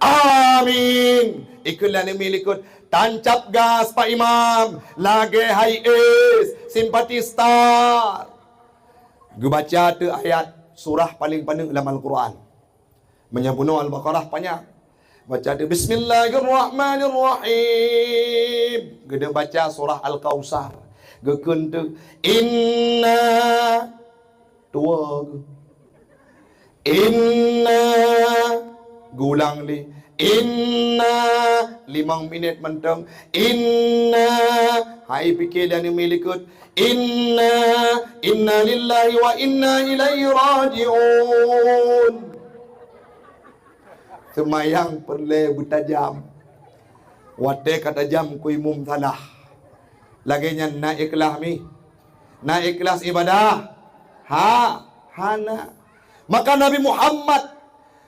Amin. Ikulah ni milikut tancap gas Pak Imam. Lagi hai es simpati star. Gu baca tu ayat surah paling panjang dalam Al-Quran. Menyambung Al-Baqarah panjang. Baca tu Bismillahirrahmanirrahim. Gede baca surah Al-Kausar. Gekun tu inna tua. Inna gulang li. Inna 5 minit mentang. Inna hai fikir dan milikut. Inna lillahi wa inna ilaihi raji'un. Semayang perle bertajam. Wate kata jam ku imum salah. Laginya nak ikhlas mi. Nak ikhlas ibadah. Hana. Maka Nabi Muhammad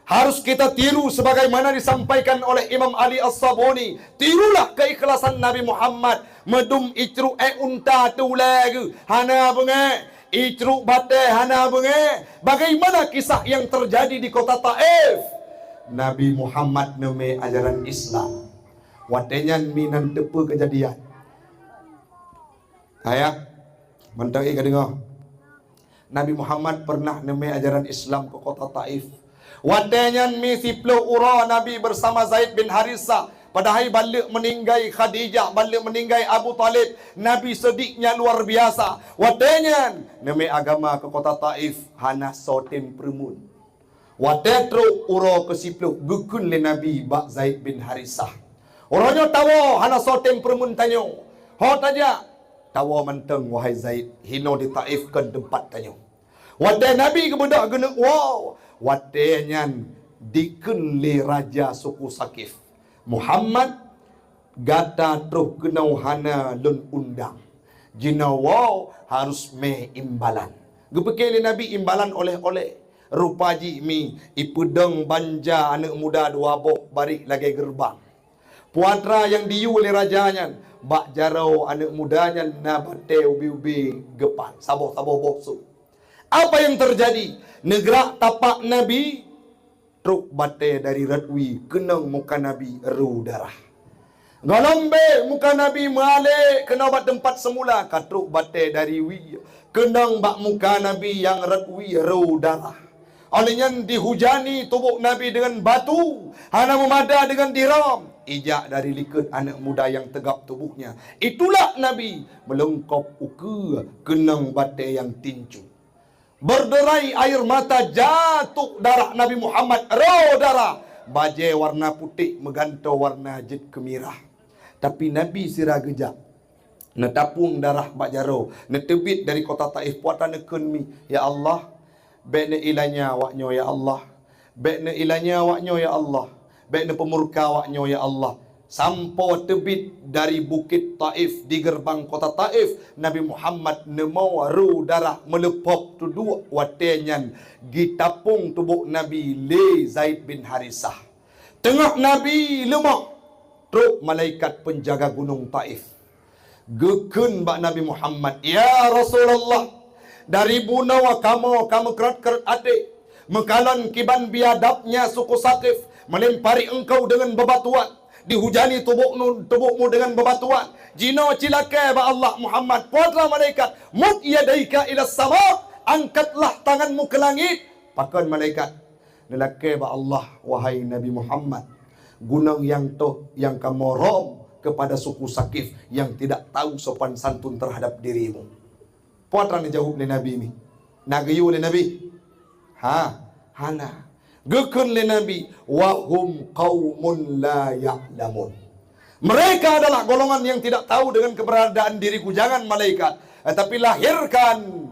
harus kita tiru sebagaimana disampaikan oleh Imam Ali As-Sabuni. Tirulah keikhlasan Nabi Muhammad. Medum icru unta tu lagi. Hana bengai. Icru bate hana bengai. Bagaimana kisah yang terjadi di kota Taif? Nabi Muhammad neme ajaran Islam. Watenya minan tepu kejadian. Ayah, mentang ika dengar. Nabi Muhammad pernah neme ajaran Islam ke kota Taif. Watenya mi siplo ura Nabi bersama Zaid bin Harithah. Padahal balik meninggai Khadijah, balik meninggai Abu Talib. Nabi sediknya luar biasa. Watenya neme agama ke kota Taif. Hana sotim permun. Watetro uro kesiplu gukun le Nabi Bak Zaid bin Harithah. Orangnya tawa hana sotem permun tanyo. Hot aja tawa menteng wahai Zaid hino di Taif kan tempat tanyo. Wate Nabi ke budak gena wow. Wate nyan dikun le raja suku Sakif. Muhammad gata truh kenau hana lun undang. Jina wow harus me imbalan. Gepekele Nabi imbalan oleh-oleh. Rupa ji mi ipedeng banja anak muda 2 bok barik lagi gerbang. Puatra yang diu oleh rajanya bak jarau anak mudanya nabate ubi-ubi gepan saboh-saboh boksu. Apa yang terjadi? Negara tapak Nabi truk bate dari Radwi kenang muka Nabi eru darah. Galombe muka Nabi malik kena bat tempat semula katruk bate dari wi kenang bak muka Nabi yang Radwi eru darah. Olehnya dihujani tubuh Nabi dengan batu. Hana memada dengan diram. Ijak dari likut anak muda yang tegap tubuhnya. Itulah Nabi melengkap uke kenang bate yang tinju. Berderai air mata jatuh darah Nabi Muhammad. Roh darah. Bajai warna putih megantau warna jet kemirah. Tapi Nabi sirah gejak. Netapung darah bajaro. Netebit dari kota Taif puatan nekenmi. Ya Allah. Baiknya ilanya waknyo ya Allah. Baiknya ilanya waknyo ya Allah. Baiknya pemurka waknyo ya Allah. Sampai tebit dari bukit Taif di gerbang kota Taif. Nabi Muhammad nemau ru darah melepop tu dua watenyan gitapung tubuh Nabi le Zaid bin Harithah. Tengah Nabi lemak. Truk malaikat penjaga gunung Taif. Gekun bak Nabi Muhammad. Ya Rasulullah. Dari bunawa kamu kerat-kerat adik. Mekalan kiban biadabnya suku Sakif. Melempari engkau dengan bebatuan. Dihujani tubuhmu dengan bebatuan. Jino cilaka ba Allah Muhammad. Puatlah malaikat. Mud yadaika ila sama. Angkatlah tanganmu ke langit. Pakan malaikat. Nelaka ba Allah wahai Nabi Muhammad. Gunung yang kamu rom kepada suku Sakif. Yang tidak tahu sopan santun terhadap dirimu. Puatran dijawab oleh Nabi ni. Nagayu oleh Nabi. Hana. Gekun oleh Nabi. Wahum qawmun la ya'lamun. Mereka adalah golongan yang tidak tahu dengan keberadaan diriku. Jangan malaikat. Tapi lahirkan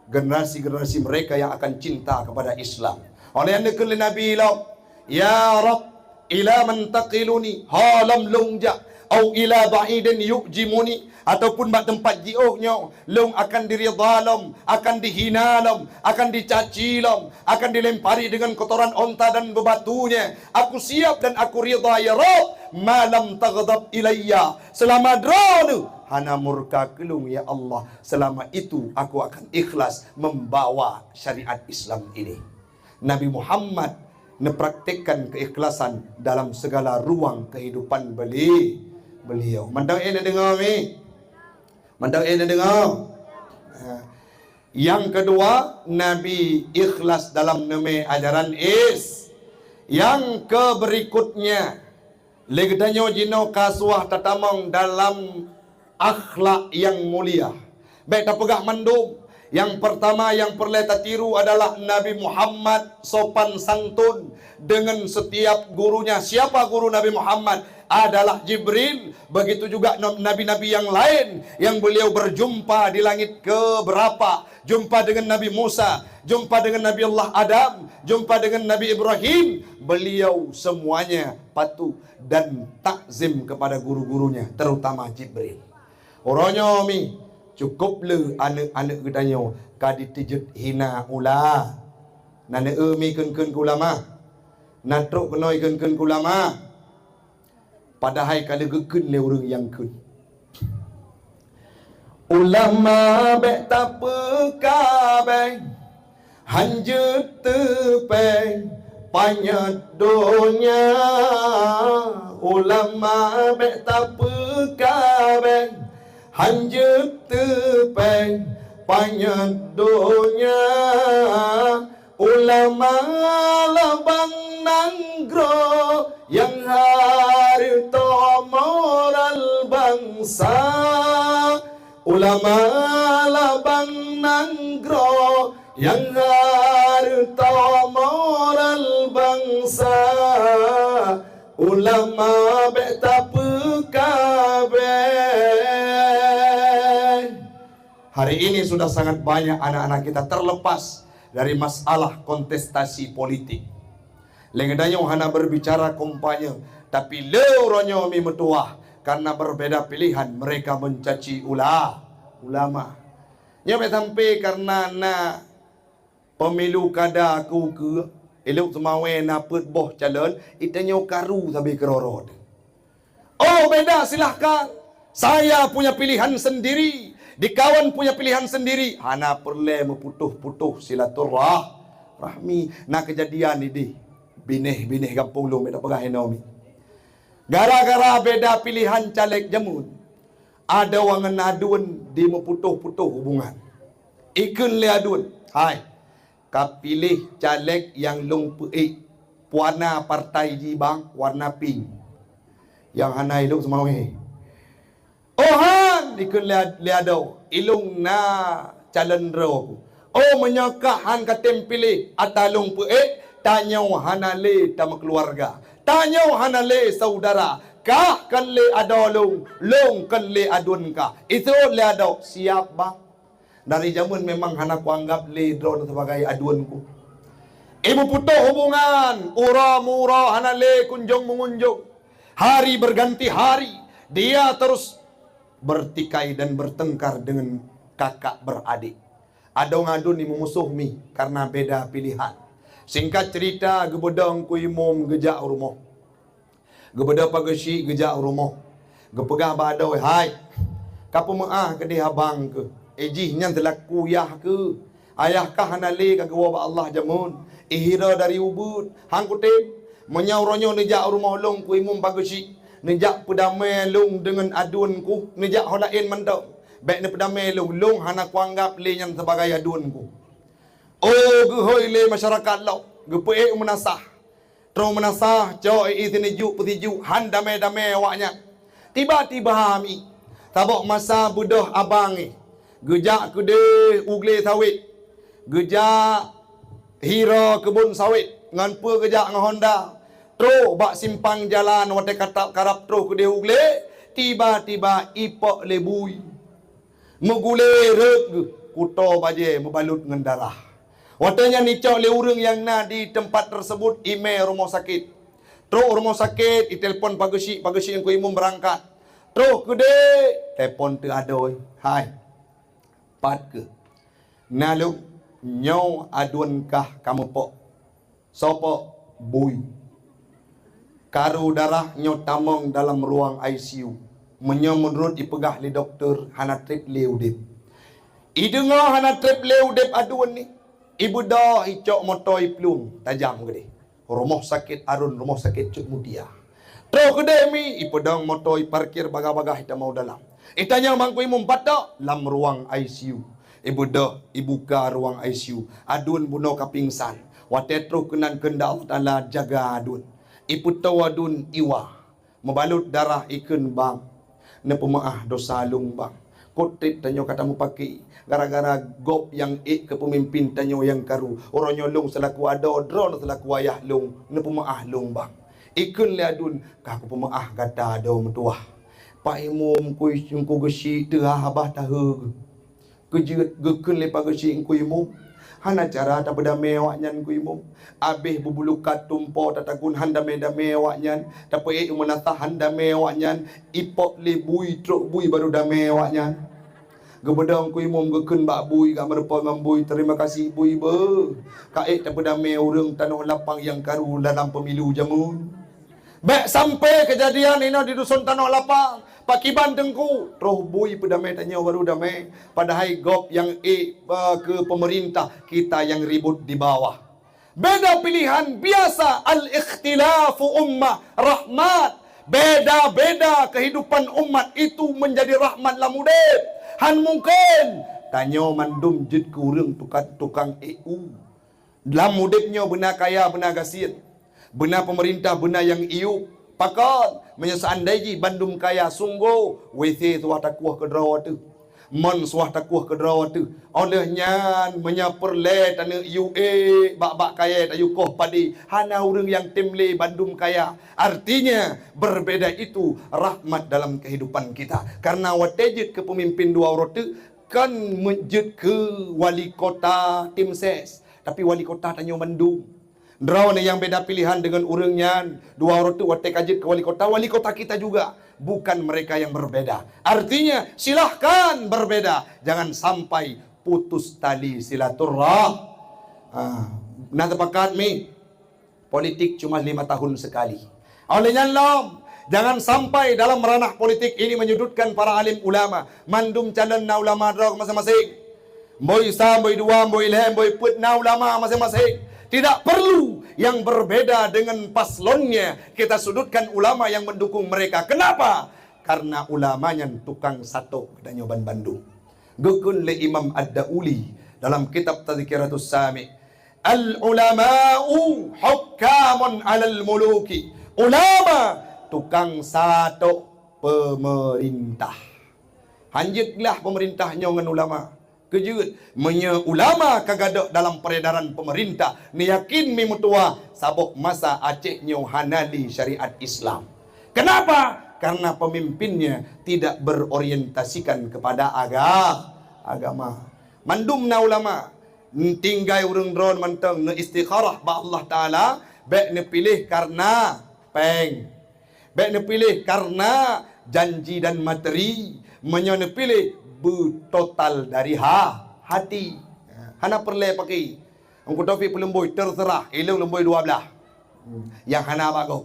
generasi-generasi mereka yang akan cinta kepada Islam. Oleh yang dikali Nabi lau, ya Rab, ila man taqiluni halam lungja au ila ba'idin yu'jimuni, ataupun bak tempat jiuhnya long akan diridalom, akan dihinalom, akan dicacilom, akan dilempari dengan kotoran onta dan bebatunya. Aku siap dan aku ridha ya Rab, malam taghdab ilayya, selama dronu hana murka kelung ya Allah, selama itu aku akan ikhlas membawa syariat Islam ini. Nabi Muhammad mempraktikkan keikhlasan dalam segala ruang kehidupan beliau. Mandang ini dengar ni. Mandang ini dengar. Yang kedua, Nabi ikhlas dalam nama ajaran is. Yang keberikutnya, legdanyo jino kasuah tatamong dalam akhlak yang mulia. Baik tak pegah mandum. Yang pertama yang perlu kita tiru adalah Nabi Muhammad sopan santun dengan setiap gurunya. Siapa guru Nabi Muhammad? Adalah Jibril. Begitu juga nabi-nabi yang lain yang beliau berjumpa di langit ke berapa. Jumpa dengan Nabi Musa, jumpa dengan Nabi Allah Adam, jumpa dengan Nabi Ibrahim. Beliau semuanya patuh dan takzim kepada guru-gurunya, terutama Jibril. Orangnya mi cukup le anak-anak gedanya kadi tijut hina ula. Nana mi kun ulama. Natruk kenoi kun ulama. Padahal kalau gekun le orang yang kun. Ulama bek tak pekabeng, hanjut tepeng panyat donya. Ulama bek tak pekabeng, hanjut tepeng panyat donya. Ulama labang nanggro yang harta moral bangsa. Ulama labang nanggro yang harta moral bangsa. Ulama beta pekabeh. Hari ini sudah sangat banyak anak-anak kita terlepas dari masalah kontestasi politik. Lengadanya hana berbicara kampanye, tapi leuronyo mi metuah karena berbeda pilihan mereka mencaci ulama. Nya sampai karena na pemilu kada aku ke elok semawe na put boh calon itanyo karu sampai kerorod. Oh beda, silahkan. Saya punya pilihan sendiri, dikawan punya pilihan sendiri. Hana perle meputuh-putuh silaturahmi. Nah kejadian ini bineh kampung lu beda pegah enomi. Gara-gara beda pilihan caleg jamun, ada orang aduan di meputuh-putuh hubungan. Ikun le aduan. Hai, kapilih caleg yang long puana partai jibang warna pink. Yang hanai lu semawe. Oh han, ikun le adau. Ilung na calon ro. Oh menyakah han katem pilih atalung tanya hanale tama keluarga. Tanya hanale saudara. Kah kan le adolong, long kan le adun kah. Itu le adau siap bang. Dari zaman memang hana ku anggap le drone sebagai aduanku. Ibu putuh hubungan, ura-mura hanale kunjung mengunjung. Hari berganti hari, dia terus bertikai dan bertengkar dengan kakak beradik. Ada ngadun ni memusuh mi karena beda pilihan. Singkat cerita, gebedang ku imum gejak rumah. Gebeda pagasi gejak rumah. Gepegah badau, hai. Kapu maah ke dia abang ke? Ejihnya telaku yah ke? Ayahkah hanale ke gawa Allah jamun? Ihira dari ubud. Hang kutip. Menyauronyo nejak rumah long ku imum pagasi. Nejak pedamai long dengan adunku. Nejak holain mandau. Baik ni pedamai long. Long hana ku anggap le yang sebagai adunku. Oh gehoi le masyarakat lau. Gepeik menasah. Terus menasah jauh itinijuk petijuk han damai-damai awaknya. Tiba-tiba kami tabok masa budah abang ni. Gejak kude ugle sawit. Gejak hira kebun sawit. Ngan pe gejak ngan Honda. Terus bak simpang jalan wate katap karap terus kude ugle. Tiba-tiba ipok lebui. Megulerek kuto baje membalut dengan darah. Watanya nicok le urang yang na di tempat tersebut email rumah sakit. Terus rumah sakit ditelepon pagesi yang ku imum berangkat. Terus gede telefon tu adoi. Hai. Pat ke. Nalu nyau aduankah kamu pok? Sopo bui. Karu darah nyau tamong dalam ruang ICU. Menyo menurut dipegah li doktor hana trip leudip. Idengar hana trip leudip aduan ni. Ibu dah icok motor iplung tajam gede. Rumah sakit Arun, rumah sakit Cuk Mutia. Terus gede mi ipedang motor parkir bagah-bagah ita mau dalam. Itanya mangku imum patok dalam ruang ICU. Ibu dah ibuka ruang ICU. Adun buno kapingsan. Watetro kenan kenda Allah Ta'ala jaga adun. Ipu tahu adun iwa. Membalut darah ikun bang. Ne pemaah dosa lung bang. Kotit tanyo katamu pakai. Gara-gara gop yang ke pemimpin tanyo yang karu. Orang nyolong selaku ada drone selaku ayah lung. Ne pemaah lung bang. Ikun le adun. Kaku pemaah kata ada metuah. Pak imum ku gesi terah abah tahu. Kejut gekun le pagesi ku imum. Hana cara tak berdamai awaknyan ku imum. Abih bubulukat tumpo tatakun handamai damai awaknyan. Tapi menatah handamai awaknyan. Ipok le bui truk bui baru damai awaknyan. Gebedang ku imum gekun bak bui gak merupa ngam bui. Terima kasih bui be. Kaik tak berdamai urang tanah lapang yang karu dalam pemilu jamun. Baik sampai kejadian ini di dusun tanah lapang. Pak Kiban Tengku roh bui pedamai tanya baru damai. Padahal gop yang ke pemerintah kita yang ribut di bawah. Beda pilihan biasa. Al-ikhtilafu ummah rahmat. Beda-beda kehidupan umat itu menjadi rahmat lamudib. Han mungkin tanya mandum jid kurang tukang EU. Lamudibnya benar kaya benar gasin. Benar pemerintah benar yang EU. Pakon menyesandai ji Bandung kaya sungguh WC suah takuah ke draw tu. Mon suah takuah ke draw tu. Olehnya menyaperle tanah UA bak-bak kaya tayukoh padi. Hana urang yang temle Bandung kaya. Artinya berbeda itu rahmat dalam kehidupan kita. Karena watejit ke pemimpin dua orang tu kan menjid ke wali kota tim ses. Tapi wali kota tanya Bandung. Draw ni yang beda pilihan dengan urangnya. Dua orang tu watek ajit ke wali kota kita juga. Bukan mereka yang berbeda. Artinya silahkan berbeda. Jangan sampai putus tali silaturrah. Nah tepakat mi. Politik cuma 5 tahun sekali. Olehnya lom. Jangan sampai dalam ranah politik ini menyudutkan para alim ulama. Mandum calon na ulama draw masing-masing. Boy sam, boy dua, boy lem, boy put na ulama masing-masing. Tidak perlu yang berbeda dengan paslonnya. Kita sudutkan ulama yang mendukung mereka. Kenapa? Karena ulamanya tukang satu katanya Bandung. Gukun le Imam Ad-Dauli dalam kitab Tadhkiratus Sami. Al-ulama'u hukamun 'alal muluki. Ulama tukang satu pemerintah. Hanjitlah pemerintahnya dengan ulama. Kejut menya ulama kagadak dalam peredaran pemerintah ni yakin mi mutua sabok masa Aceh nyo hanali syariat Islam. Kenapa? Karena pemimpinnya tidak berorientasikan kepada agama. Mandum na ulama tinggai urang drone manteng ne istikharah ba Allah Taala baik ne pilih karena peng. Baik ne pilih karena janji dan materi. Menya ne pilih total dari hati. Hana perle pakai. Angku Taufik pelemboi terserah. Ilung lemboi 12. Yang hana bago.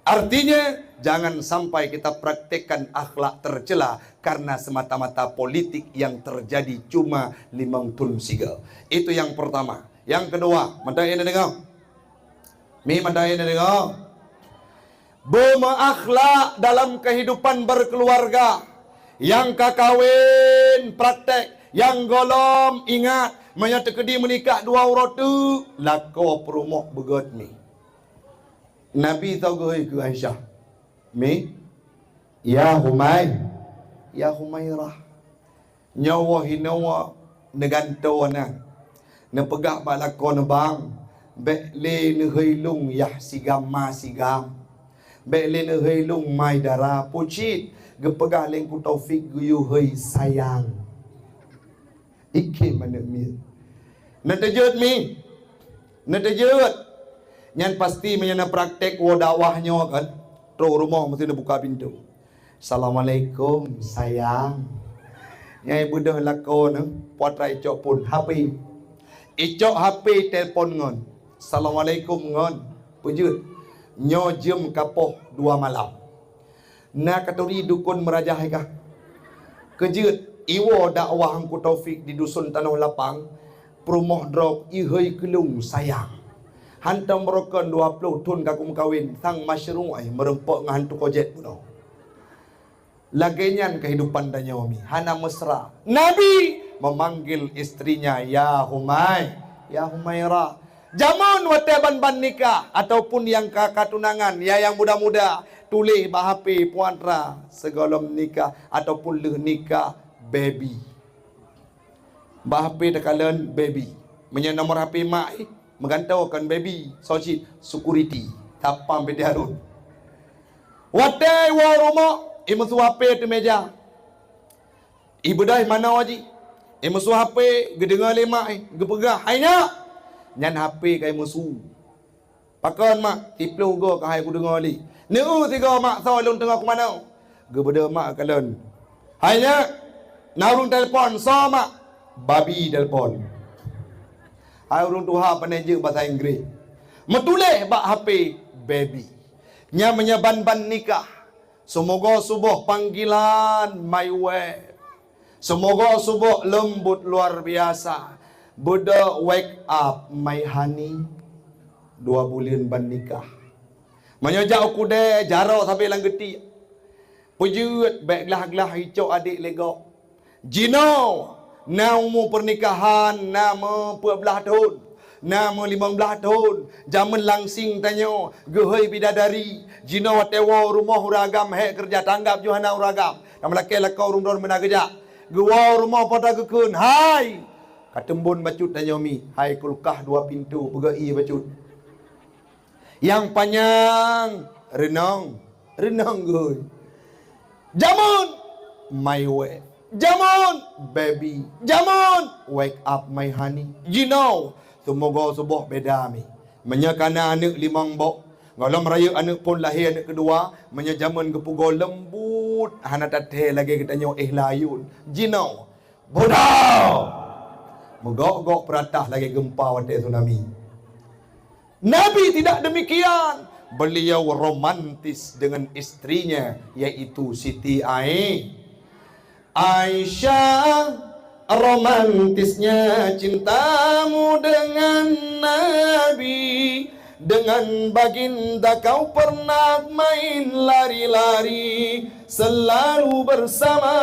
Artinya jangan sampai kita praktekkan akhlak tercela karena semata-mata politik yang terjadi cuma 5 tahun siga. Itu yang pertama. Yang kedua, mandai ini dengar. Mi mandai ini dengar. Berakhlak dalam kehidupan berkeluarga. Yang kakawin praktek, yang golom ingat, menyatakan menikah 2 orang tu lako perumah begot ni. Nabi tahu ke Aisyah. Mi ya Humairah. Nyawa hinawa neganto na. Nepegak balakon bang. Bekle ne heilung yah sigam ma sigam. Bekle ne heilung mai dara pucit. Gepegah lengku Taufik guyu hei sayang. Ikim mana mi. Natejut mi. Natejut. Nyan pasti menyana praktek wa dakwahnya kan. Terus rumah mesti nak buka pintu. Assalamualaikum sayang. Nyai budak lakon potrai cok pun HP. Icok HP telefon ngon. Assalamualaikum ngon. Pujut. Nyo jem kapoh 2 malam. Na katuri dukun merajah kah? Kejut iwo dakwah angku Taufik di dusun Tanah Lapang. Perumoh drog ihoi kelung sayang. Hantam merokan 20 tun kakum kawin sang masyru' ai merempok ngantu kojet puno. Lagenyan kehidupan danyomi hana mesra. Nabi memanggil istrinya ya Humay, ya Humaira. Jaman wate ban nikah ataupun yang kakak tunangan ya yang muda-muda tulis bahapi puantra segolom nikah ataupun leh nikah baby. Bahapi tekalan baby. Menya nomor HP mak megantaukan baby soci security tapam bede harun. Wate wa rumah imusu HP tu meja. Ibu dah mana waji? Imusu HP gedengar lemak gepegah. Hainya nyan HP kai musu. Pakon mak tiplu go ka hai ku dengar li. Neu tiga mak so lung tengah ku mana? Gebeda mak kalen. Hainya narung telefon so mak babi telefon. Hai urung tuha paneje bahasa Inggeris. Metuleh bak HP baby. Nya menyeban-ban nikah. Semoga subuh panggilan my wife. Semoga subuh lembut luar biasa. Buddha wake up my honey. 2 bulan ban nikah. Menyejak aku deh jarak sampai lang geti. Pujut baik gelah-gelah hijau adik legok. Jino nama pernikahan nama 14 tahun. Nama 15 tahun. Zaman langsing tanya. Gehoi bidadari. Jino watewa rumah uragam. Hek kerja tanggap Johana uragam. Nama laki lakau rumah menak kerja. Gewa rumah pada kekun. Hai. Katembun bacut tanya mi. Hai kulkah 2 pintu. Pegai bacut. Yang panjang. Renang. Renang goi. Jamun. My way. Jamun. Baby. Jamun. Wake up my honey. You know. Semoga subuh beda mi. Menyakana anak 5 bok. Ngalam raya anak pun lahir anak kedua. Menyajaman kepugo lembut. Hana tathe lagi kita nyo layun. Jino. Bodoh. Megok-gok peratah lagi gempa wantai tsunami. Nabi tidak demikian. Beliau romantis dengan istrinya yaitu Siti Aisyah. Romantisnya cintamu dengan Nabi. Dengan baginda kau pernah main lari-lari. Selalu bersama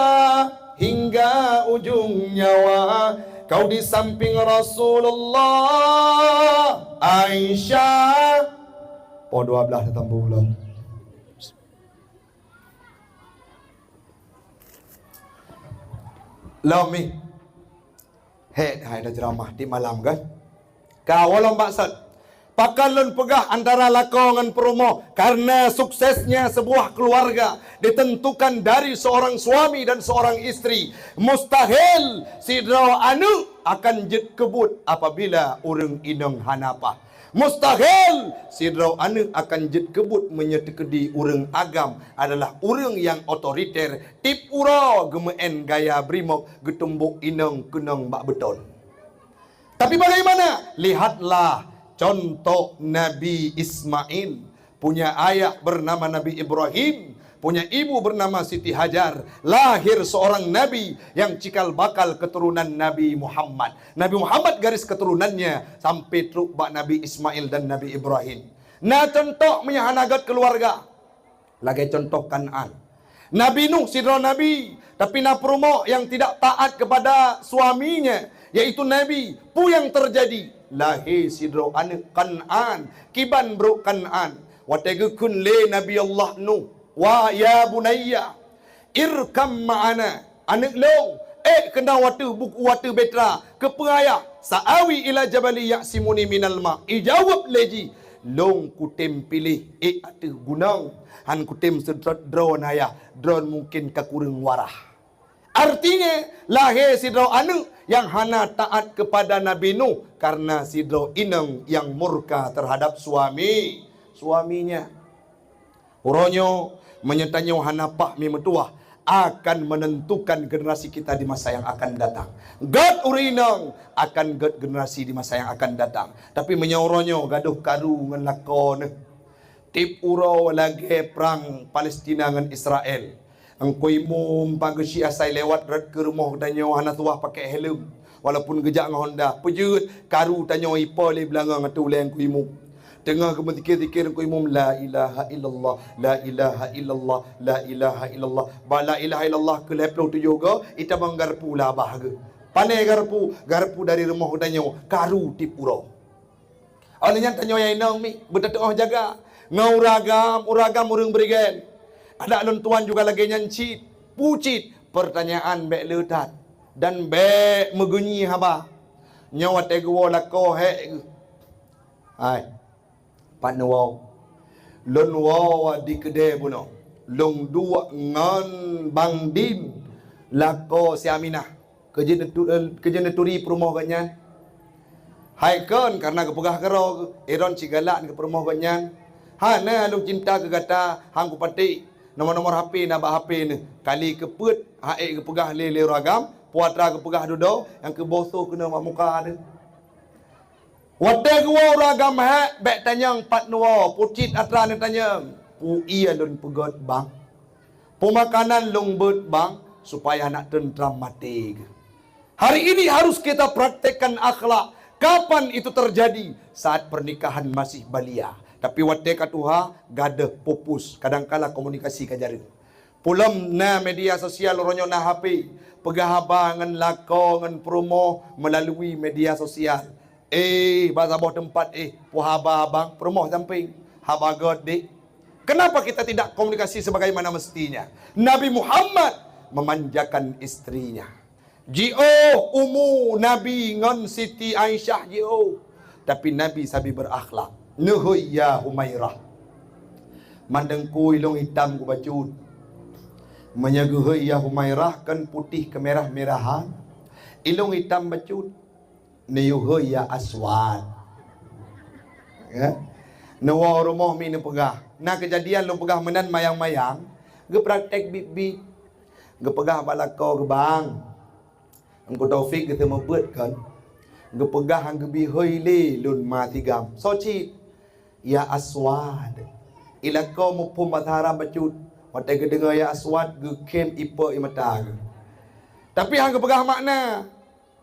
hingga ujung nyawa. Kau di samping Rasulullah. Aisyah. Po 12 datang bulan. Lami. Hai dah ceramah di malam kan. Kawalam maksud. Pakan lun pegah antara lakongan perumoh. Karena suksesnya sebuah keluarga ditentukan dari seorang suami dan seorang istri. Mustahil sidra anu akan jet kebut apabila urang inang hanapah. Mustahil sidra anu akan jet kebut menyetekedi urang agam adalah urang yang otoriter. Tip ura gemeen gaya brimok getumbuk inang kenang bak beton. Tapi bagaimana? Lihatlah contoh Nabi Ismail. Punya ayah bernama Nabi Ibrahim. Punya ibu bernama Siti Hajar. Lahir seorang Nabi yang cikal bakal keturunan Nabi Muhammad. Nabi Muhammad garis keturunannya sampai truk bak Nabi Ismail dan Nabi Ibrahim. Nah contoh menyahanagat keluarga. Lagi contoh Kan'an. Nabi Nuh sidra Nabi. Tapi napromo yang tidak taat kepada suaminya. Yaitu Nabi. Pu yang terjadi. Lahir sidro anak Kan'an. Kiban bro Kan'an. Watega kun le Nabi Allah Nuh. Wa ya bunayya. Irkam ma'ana. Anak lo. Kena buku watu betra. Keperaya. Sa'awi ila jabali ya'simuni minal ma'. Ijawab leji. Long kutem pilih. Atu gunang. Han kutem sedrat drone ayah. Drone mungkin kakurang warah. Artinya lahir sidro anu yang hana taat kepada Nabi Nuh karena sidro ineng yang murka terhadap suaminya. Uronyo menyertanya hana pak mi metuah akan menentukan generasi kita di masa yang akan datang. God urinang akan god generasi di masa yang akan datang. Tapi menyauronyo gaduh karu ngan lakon. Tip uro lagi perang Palestina ngan Israel. Angkoi mum pagesi asai lewat red ke rumah danyo hana tuah pakai helm. Walaupun gejak ngan Honda. Pejut karu tanyo ipa le belanga ngatu leng kuimu. Tengah kamu zikir-zikir kau imam la ilaha illallah, la ilaha illallah, la ilaha illallah. Ba la ilaha illallah ke level tu juga, ita manggarpu lah bahagia. Pandai garpu dari rumah danyo, karu tipuro. Olehnya tanyo yang inang mi, bertatuah jaga. Ngau uragam urang berigen. Ada alun tuan juga lagi nyanci, pucit. Pertanyaan bek letat. Dan bek megunyi haba. Nyawa tegwa lako hek. Hai. Panwau lon wau di kedai buno long dua ngan bang din lako si Aminah kerja neturi perumah ganyan haikon karena kepegah kero eron cigalan ke perumah ganyan hana lu cinta ke kata hang ku pati nomor HP na ba HP ni kali keput haik kepegah lele ragam puatra kepegah dodo yang ke boso kena muka ada. Wadah gua ragam hak bek tanyang pat nuwa pucit atra ni tanyang pu iya lun pegot bang pemakanan long bet bang supaya nak tentram mati. Hari ini harus kita praktekkan akhlak. Kapan itu terjadi? Saat pernikahan masih balia. Tapi wadah katuha gadah pupus kadangkala komunikasi kajarin. Pulam na media sosial ronyo na HP pegah abangan lako ngan promo melalui media sosial. Bahasa bawah tempat puhaba abang promoh samping haba god dik. Kenapa kita tidak komunikasi sebagaimana mestinya? Nabi Muhammad memanjakan istrinya. Umu Nabi ngon Siti Aisyah tapi Nabi sabi berakhlak. Nuhui ya Humairah. Mandengku ilung hitam ku bacut. Menyaguhui ya Humairah kan putih kemerah-merahan. Ilung hitam bacut. Niyuhu ya Aswad. Ya. Nawa rumah mi ni pegah. Na kejadian lu pegah menan mayang-mayang. Ge praktek bit-bit. Ge pegah balako ke bang. Engko Taufik kita mebet kan. Ge pegah hang ge bihoi le lun ma tigam. Soci ya Aswad. Ilako mupum matara bacut. Watai ge dengar ya Aswad ge kem ipa imata. Tapi hang ge pegah makna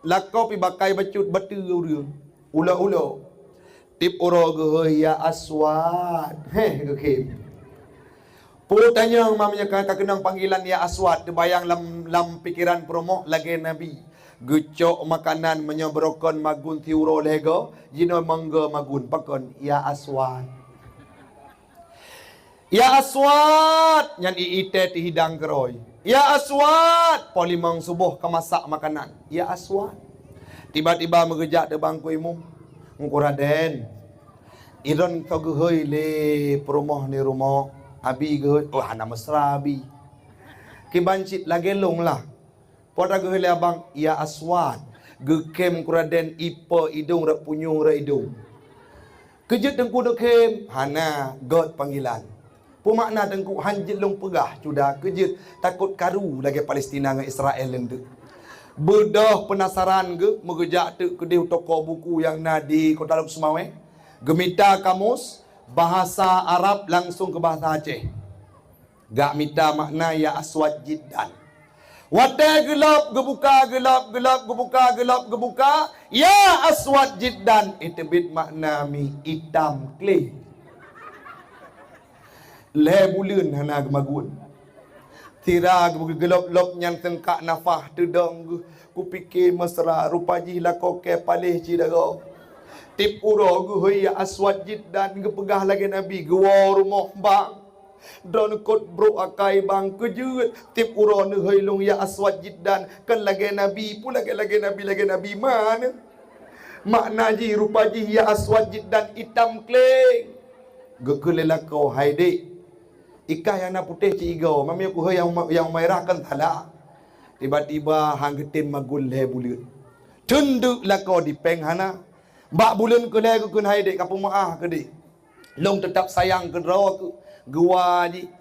lakau pi bakai bacut batu urang ula-ula tip oro ge ya Aswad ke pu tanya mamanya kata kenang panggilan ya Aswad terbayang lam pikiran promo lagi Nabi gecok makanan menyobrokon magun tiuro lego jino mangga magun pakon ya Aswad nyan iite ti hidang keroy. Ya Aswad polimang subuh kemasak makanan. Ya Aswad tiba-tiba mengejak de bangku imum ngko Raden iron kau gehoi le perumah ni rumah abi gehoi hana mesra abi ki bancit lagi long lah poda gehoi le abang ya Aswad gekem ku Raden ipa hidung rak punyung rak hidung kejut dengku dek kem hana god panggilan pemakna dengku hanjit long pegah sudah kejut takut karu lagi Palestina dengan Israel lendu bedah penasaran ge megejak tu kedih toko buku yang nadi Kota Luk Semawe gemita kamus bahasa Arab langsung ke bahasa Aceh gak mita makna ya Aswad jiddan wadah gelap gebuka ya Aswad jiddan itu bit makna mi hitam clay le bulan hana gemagun tira gelap-gelap yang tengkak nafah tedang ku fikir mesra rupaji lah kau ke palih cidago tip uro gu ya Aswad jiddan ge pegah lagi Nabi gua rumah bang don kot bro akai bang kejut tip uro ne long ya Aswad jiddan kan lagi Nabi pula lagi Nabi mana makna ji rupaji ya Aswad jiddan hitam kleng ge kelela kau haide ikan yang nak putih cikgu mami aku yang merah kan thala Tiba-tiba hang getim magul le bulan. Tunduk lako di peng hana. Bak bulan ke le ku kun hai dek kapung maah ke dek. Long tetap sayang ke rawa ku. Gua ji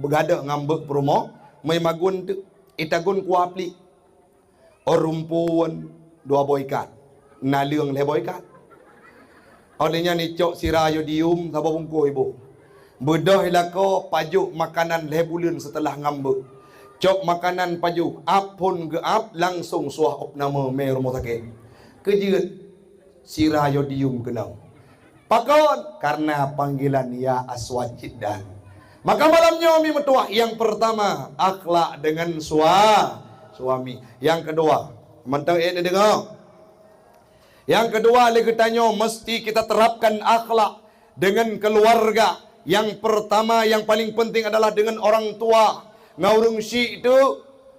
bergada ngambek promo. Mai magun tu itagun kuapli. Orumpuan dua boykat. Naliung le boykat. Olehnya ni cok sirayodium sabo bungku ibu. Bedah lako pajuk makanan le bulan setelah ngambek. Cok makanan paju ap pun ke ap langsung suah opname me rumah sakit. Kejeut sirayodium kenang. Pakon karena panggilan ya aswajiddan. Maka malamnya mi metuah yang pertama akhlak dengan suami. Yang kedua, mentang ini dengar. Yang kedua lagi tanya mesti kita terapkan akhlak dengan keluarga. Yang pertama yang paling penting adalah dengan orang tua. Ngaurung syik itu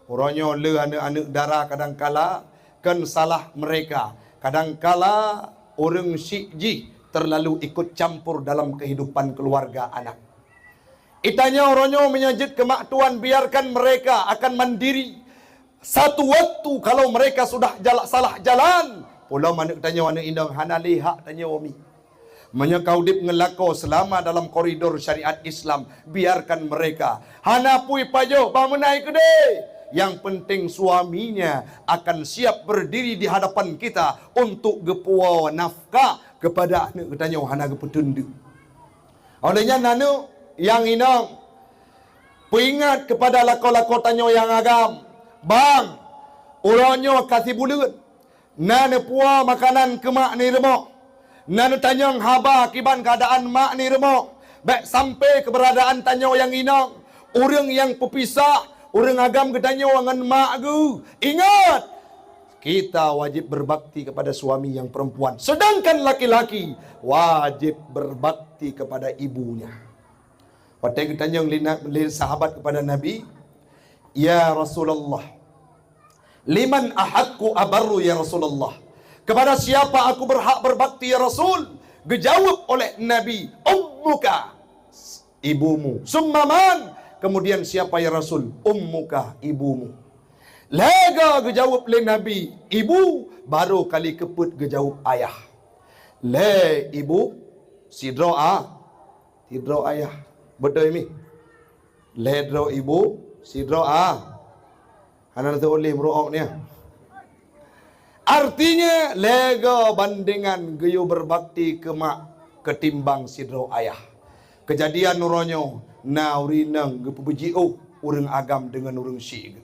orangnya le anak-anak darah kadangkala kan salah mereka. Kadangkala orang syik ji terlalu ikut campur dalam kehidupan keluarga anak. Itanya orangnya menyajit ke mak tuan biarkan mereka akan mandiri. Satu waktu kalau mereka sudah salah jalan, pulau mana tanya anak indang hana lihak tanya wami. Menyekau dip ngelako selama dalam koridor syariat Islam, biarkan mereka. Hana pui pajo bangunai gede. Yang penting suaminya akan siap berdiri di hadapan kita untuk gepua nafkah kepada anak tanya hana gepetundu. Olehnya nanu yang inang peringat kepada lako-lako tanya yang agam. Bang, uranyo kasih bulut. Nana puah makanan ke mak ni remok. Nana tanyang haba kiban keadaan mak ni remok. Baik sampai keberadaan tanya yang inang. Orang yang pepisah, orang agam ketanya dengan mak ku. Ingat, kita wajib berbakti kepada suami yang perempuan. Sedangkan laki-laki wajib berbakti kepada ibunya. Waktu kita tanya sahabat kepada Nabi, ya Rasulullah, liman ahadku abarru ya Rasulullah. Kepada siapa aku berhak berbakti ya Rasul? Dijawab oleh Nabi, ummuka, ibumu. Summaman, kemudian siapa ya Rasul? Ummuka, ibumu. Lega dijawab oleh Nabi, ibu, baru kali keput dijawab ayah. Le ibu, sidro ayah. Betul ini. Le dro ibu, sidro Hana tu oleh meruok ni. Artinya lega bandingan geyo berbakti ke mak ketimbang sidro ayah. Kejadian nuronyo na urinang gepujiu urang agam dengan urang syik.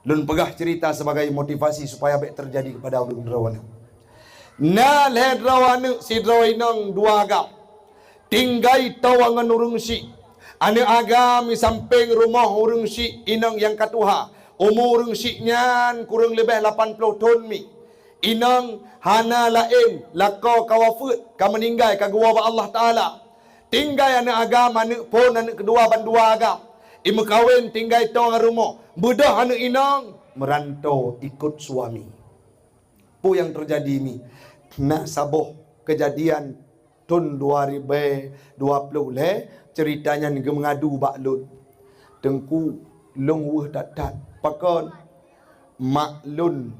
Lun pegah cerita sebagai motivasi supaya baik terjadi kepada urang rawana. Na le rawana sidro inang dua agam. Tinggai tawangan urang syik. Ane agam di samping rumah urang syik inang yang katuha. Umur urang syiknya kurang lebih 80 tahun mi. Inang hana lain lako kawafut ka meninggal ka gua Allah Taala. Tinggal anak agam anak pun anak kedua bandua agam. Ima kawin tinggal tong rumah. Budah anak inang merantau ikut suami. Pu yang terjadi ni nak saboh kejadian tahun 2020 le ceritanya ni mengadu bak lun. Tengku long weh tat pakon mak lun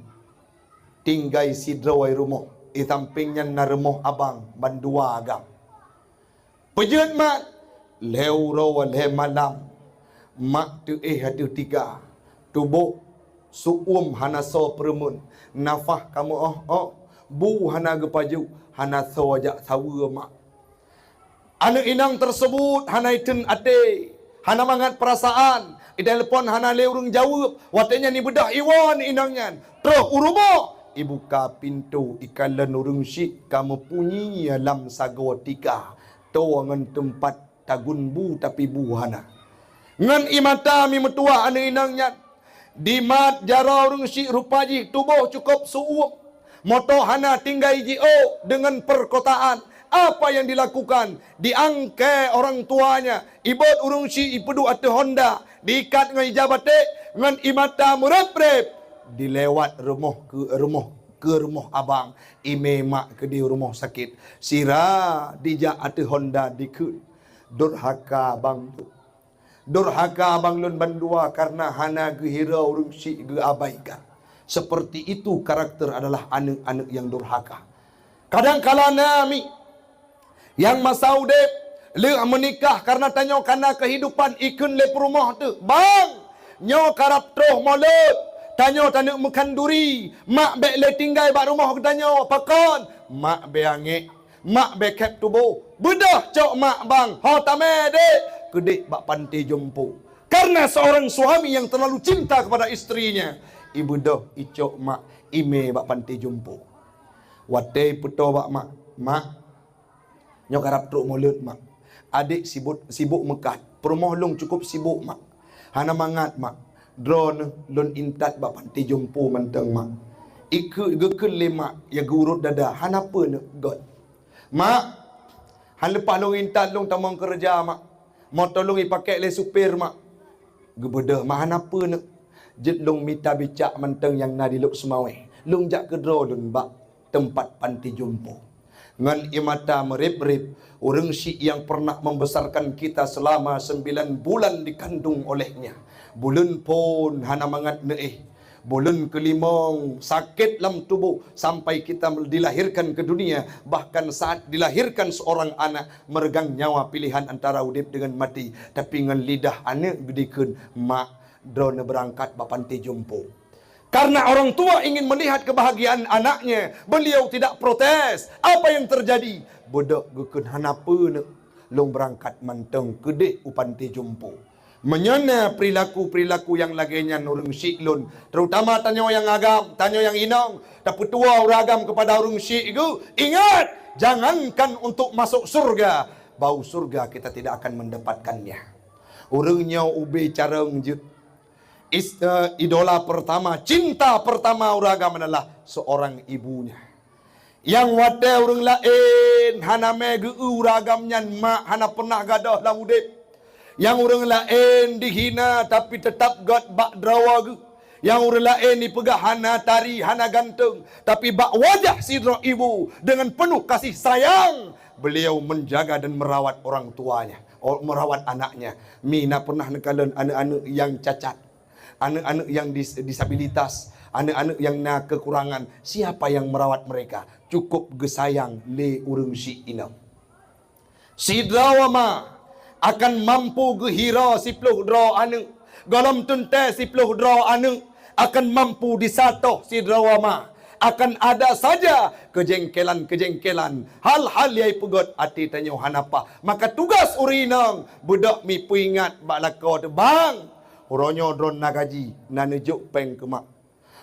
tinggai sidrawai rumah. Sampingnya na rumah abang bandua agam. Pejut mak leu rawa le malam. Mak tu hadu tiga. Tubuh suum hana so peremun. Nafah kamu bu hana gepaju hana so ajak sawa mak. Anak inang tersebut hana itun ate. Hana mangat perasaan. Telepon hana le urang jawab. Watanya ni bedah iwan inangnya. Terus uruma. Ibuka pintu ikalan urang syik kamu punyi alam sago tiga. Tawangan tempat tagun bu tapi bu hana. Ngan imata mi metua anak inangnya. Di mat jara urang syik rupaji tubuh cukup suup. Moto hana tinggai jio dengan perkotaan. Apa yang dilakukan? Diangkai orang tuanya. Ibad urung si ipedu atu Honda. Diikat dengan ijabate. Dengan imata murab-reb. Dilewat rumah ke rumah abang. Ime mak ke di rumah sakit. Sira dijak atu Honda dikut. Durhaka abang tu. Durhaka abang lun bandua karena hana gehira urang syik ge abaikan. Seperti itu karakter adalah anak-anak yang durhaka. Kadang-kala nami yang masa udip le menikah karena tanyo kana kehidupan ikun le rumah tu. Bang, nyo karap troh molut. Tanyo tanuk makan duri. Mak bek le tinggal bak rumah ke tanyo pakon. Mak be angek. Mak be kep tubuh. Bedah cok mak bang. Ha tame dek. Kedek bak pantai jompo. Karena seorang suami yang terlalu cinta kepada istrinya. Ibu dah icok mak ime bak pantai jompo. Wadai puto bak mak. Mak. Nyo karap truk mulut mak. Adik sibuk mekat. Perumah long cukup sibuk mak. Hana mangat mak. Drone lon intat bak pantai jompo manteng mak. Ikut gekun lemak ya gurut dada. Han apa nak god? Mak, han lepas long intat long tamang kerja mak. Mau tolong pakai le supir mak. Gebeda mak han apa nak? Jet long mita bicak manteng yang na diluk semawe. Long jak ke draw lon bak tempat pantai jompo. Ngan imata merip-rip orang syik yang pernah membesarkan kita selama 9 bulan dikandung olehnya. Bulan pun hana mangat neeh. Bulan kelimang sakit dalam tubuh sampai kita dilahirkan ke dunia. Bahkan saat dilahirkan seorang anak meregang nyawa pilihan antara udip dengan mati. Tapi dengan lidah anak gedikun mak drone berangkat bak pantai jompo. Karena orang tua ingin melihat kebahagiaan anaknya, beliau tidak protes. Apa yang terjadi? Bodak gekun hanapa nak long berangkat manteng kedek upantai jompo. Menyana perilaku-perilaku yang laginya orang syik lun. Terutama tanyo yang agam, tanyo yang inang. Tapi tua uragam kepada orang syik itu. Ingat, jangankan untuk masuk surga. Bau surga kita tidak akan mendapatkannya. Orangnya ube cara ngejut. Idola pertama, cinta pertama uragam adalah seorang ibunya. Yang wadah orang lain, hana mege uragamnya mak, hana pernah gadah lah udip. Yang orang lain dihina tapi tetap God bak drawagu. Yang orang lain dipegah hana tari, hana gantung. Tapi bak wajah sidra ibu dengan penuh kasih sayang. Beliau menjaga dan merawat orang tuanya, merawat anaknya. Mina pernah nekalan anak-anak yang cacat, anak-anak yang disabilitas, anak-anak yang na kekurangan. Siapa yang merawat mereka? Cukup gesayang le urang syik ina. Sidra wama akan mampu gehira 10 draw anu. Galam tunte 10 draw anu akan mampu disatoh sidra wama. Akan ada saja kejengkelan-kejengkelan. Hal-hal yang pegot hati tanyo hanapa. Maka tugas urinang budak mi puingat bak lako tu bang. Oronyo dron nagaji nanejuk peng ke mak.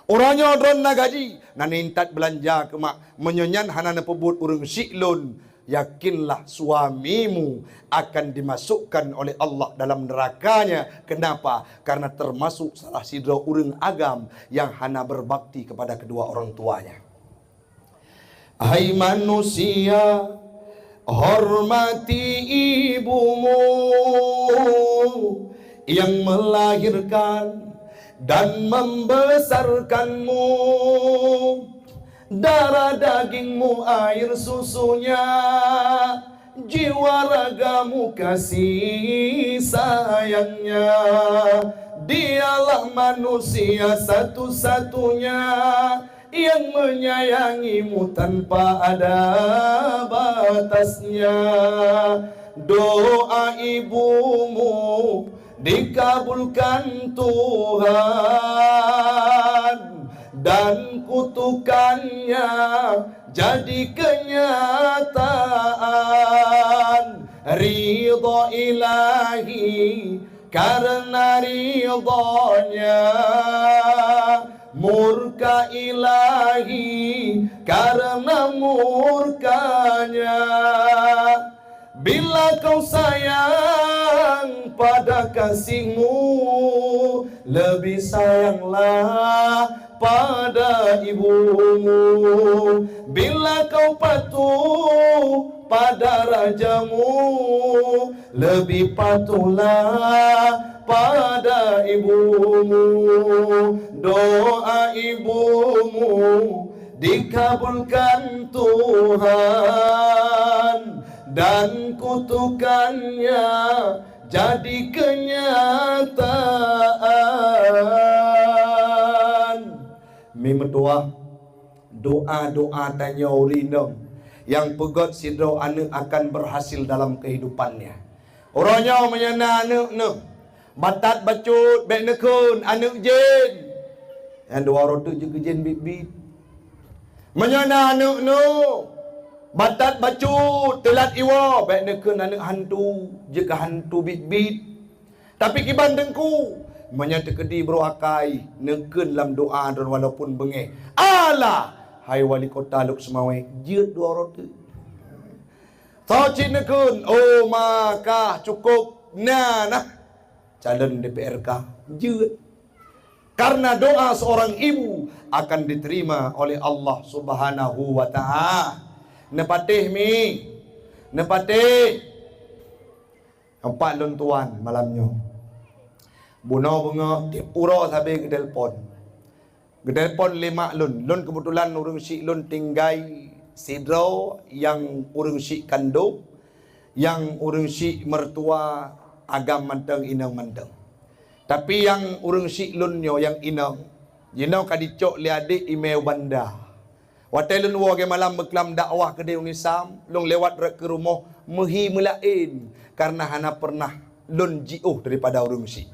Oronyo dron nagaji nanintat belanja ke mak. Menyonyan hanana pebut urang syik lun. Yakinlah suamimu akan dimasukkan oleh Allah dalam nerakanya. Kenapa? Karena termasuk salah sidra urang agam yang hana berbakti kepada kedua orang tuanya. Hai manusia, hormati ibumu yang melahirkan dan membesarkanmu. Darah dagingmu, air susunya, jiwa ragamu, kasih sayangnya. Dialah manusia satu-satunya yang menyayangimu tanpa ada batasnya. Doa ibumu dikabulkan Tuhan dan kutukannya jadi kenyataan. Ridha ilahi karena ridhonya, murka ilahi karena murkanya. Bila kau sayang pada kasihmu, lebih sayanglah pada ibumu. Bila kau patuh pada rajamu, lebih patuhlah pada ibumu. Doa ibumu dikabulkan Tuhan dan kutukannya jadi kenyataan. Memetua doa-doa tanya urinong yang pegot sidro anak akan berhasil dalam kehidupannya. Orangnya menyana anak ne batat bacut bek nekun anak jen. Yang dua rotu juga jen bit-bit. Menyana anak no batat bacut telat iwa bek nekun anak hantu jika hantu bit-bit. Tapi kiban dengku menyata kedi bro akai nekun lam doa dan walaupun bengeh. Allah hai wali kota Luk Semawe jeut dua rotu. Tocin nekun oh maka cukup nah calon DPRK jeut. Karena doa seorang ibu akan diterima oleh Allah Subhanahu wa taala. Nepatih mi. Nepatih. Empat lon tuan malamnya. Buno bunga di pura sabe ke telefon. Ke telefon 5 lon. Lon kebetulan urang si lon tinggai sidro yang urang si kandung, yang urang si mertua agam manteng inang manteng. Tapi yang urang si lunyo yang inang, jinau kadicok li adik email banda. Watai lun wage malam beklam dakwah ke Deung Nisam, long lewat ke rumah mehi melain karena hana pernah lun jiuh daripada urang si.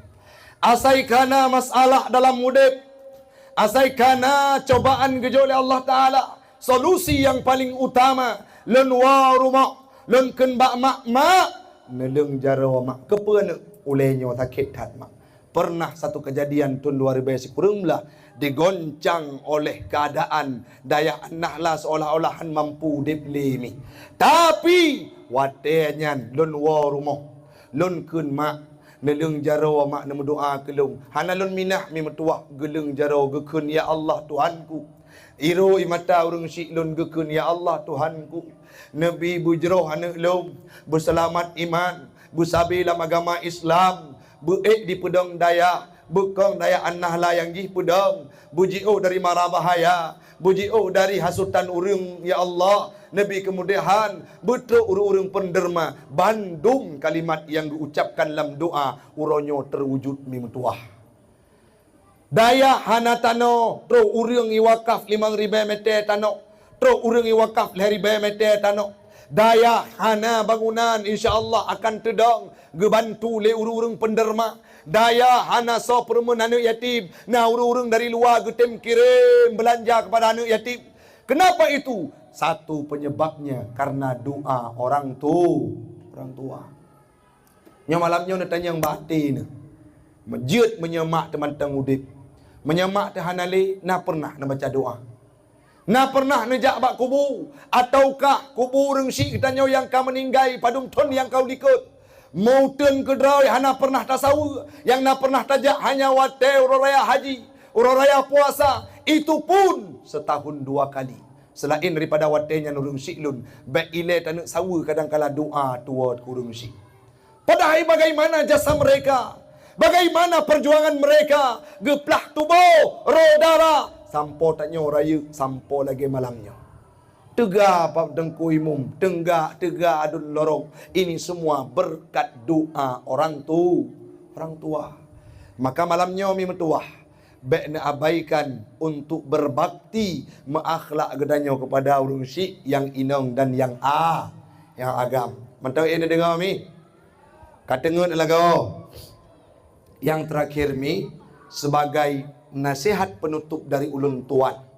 Asai kana masalah dalam mudib, asai kana cobaan gejo oleh Allah Taala, solusi yang paling utama lun wa rumah, lun ken bak mak neleng jaro mak kepeuna ulehnya sakit hat mak. Pernah satu kejadian tahun 2010 digoncang oleh keadaan daya nahlah seolah-olah mampu diplemi. Tapi watenya lun wa rumah lun kun mak nelung jaro mak nemu doa kelung hana lun minah mi metuah gelung jaro gekun ya Allah Tuhanku. Iru imata urang si lun gekun ya Allah Tuhanku. Nabi bujroh anak lum berselamat iman busabi dalam agama Islam. Buik di pedang daya, bukong daya annahlah yang jih pedang, buji'u dari mara bahaya, buji'u dari hasutan urung ya Allah. Nabi kemudian betul urung penderma bandung kalimat yang diucapkan dalam doa uronyo terwujud mimtuah. Daya hanatano tro urung iwakaf 5,000 meter tano, tro urung iwakaf 5,000 meter tano. Daya hana bangunan insya-Allah akan tedang gebantu le urung penderma. Daya hana so permen anak yatim. Nah urung dari luar getem kirim belanja kepada anak yatim. Kenapa itu? Satu penyebabnya karena doa orang tua. Nya malamnya nak tanya yang batin. Menjeut menyemak teman-teman udip. Menyemak tehanale na pernah nak baca doa. Nah pernah nejak bak kubu ataukah kubu rengsi kitanya yang kau meninggai padum ton yang kau likut mauten ke draw hana pernah tasawu yang na pernah tajak hanya wate uraya haji uraya puasa itu pun setahun 2 kali selain daripada watenya nurung siklun baik ile tanak sawu kadang-kala doa tua kurung si. Padahal bagaimana jasa mereka, bagaimana perjuangan mereka geplah tubuh rodara sampo tanya raya sampo lagi malamnya. Tega pap dengku imum, tega adun lorong. Ini semua berkat doa orang tua. Maka malamnya mi metuah baik nak abaikan untuk berbakti meakhlak gedanyo kepada urang si yang inong dan yang agam. Mantau ini dengar mi. Katengun lagu. Yang terakhir mi sebagai nasihat penutup dari ulun tuan.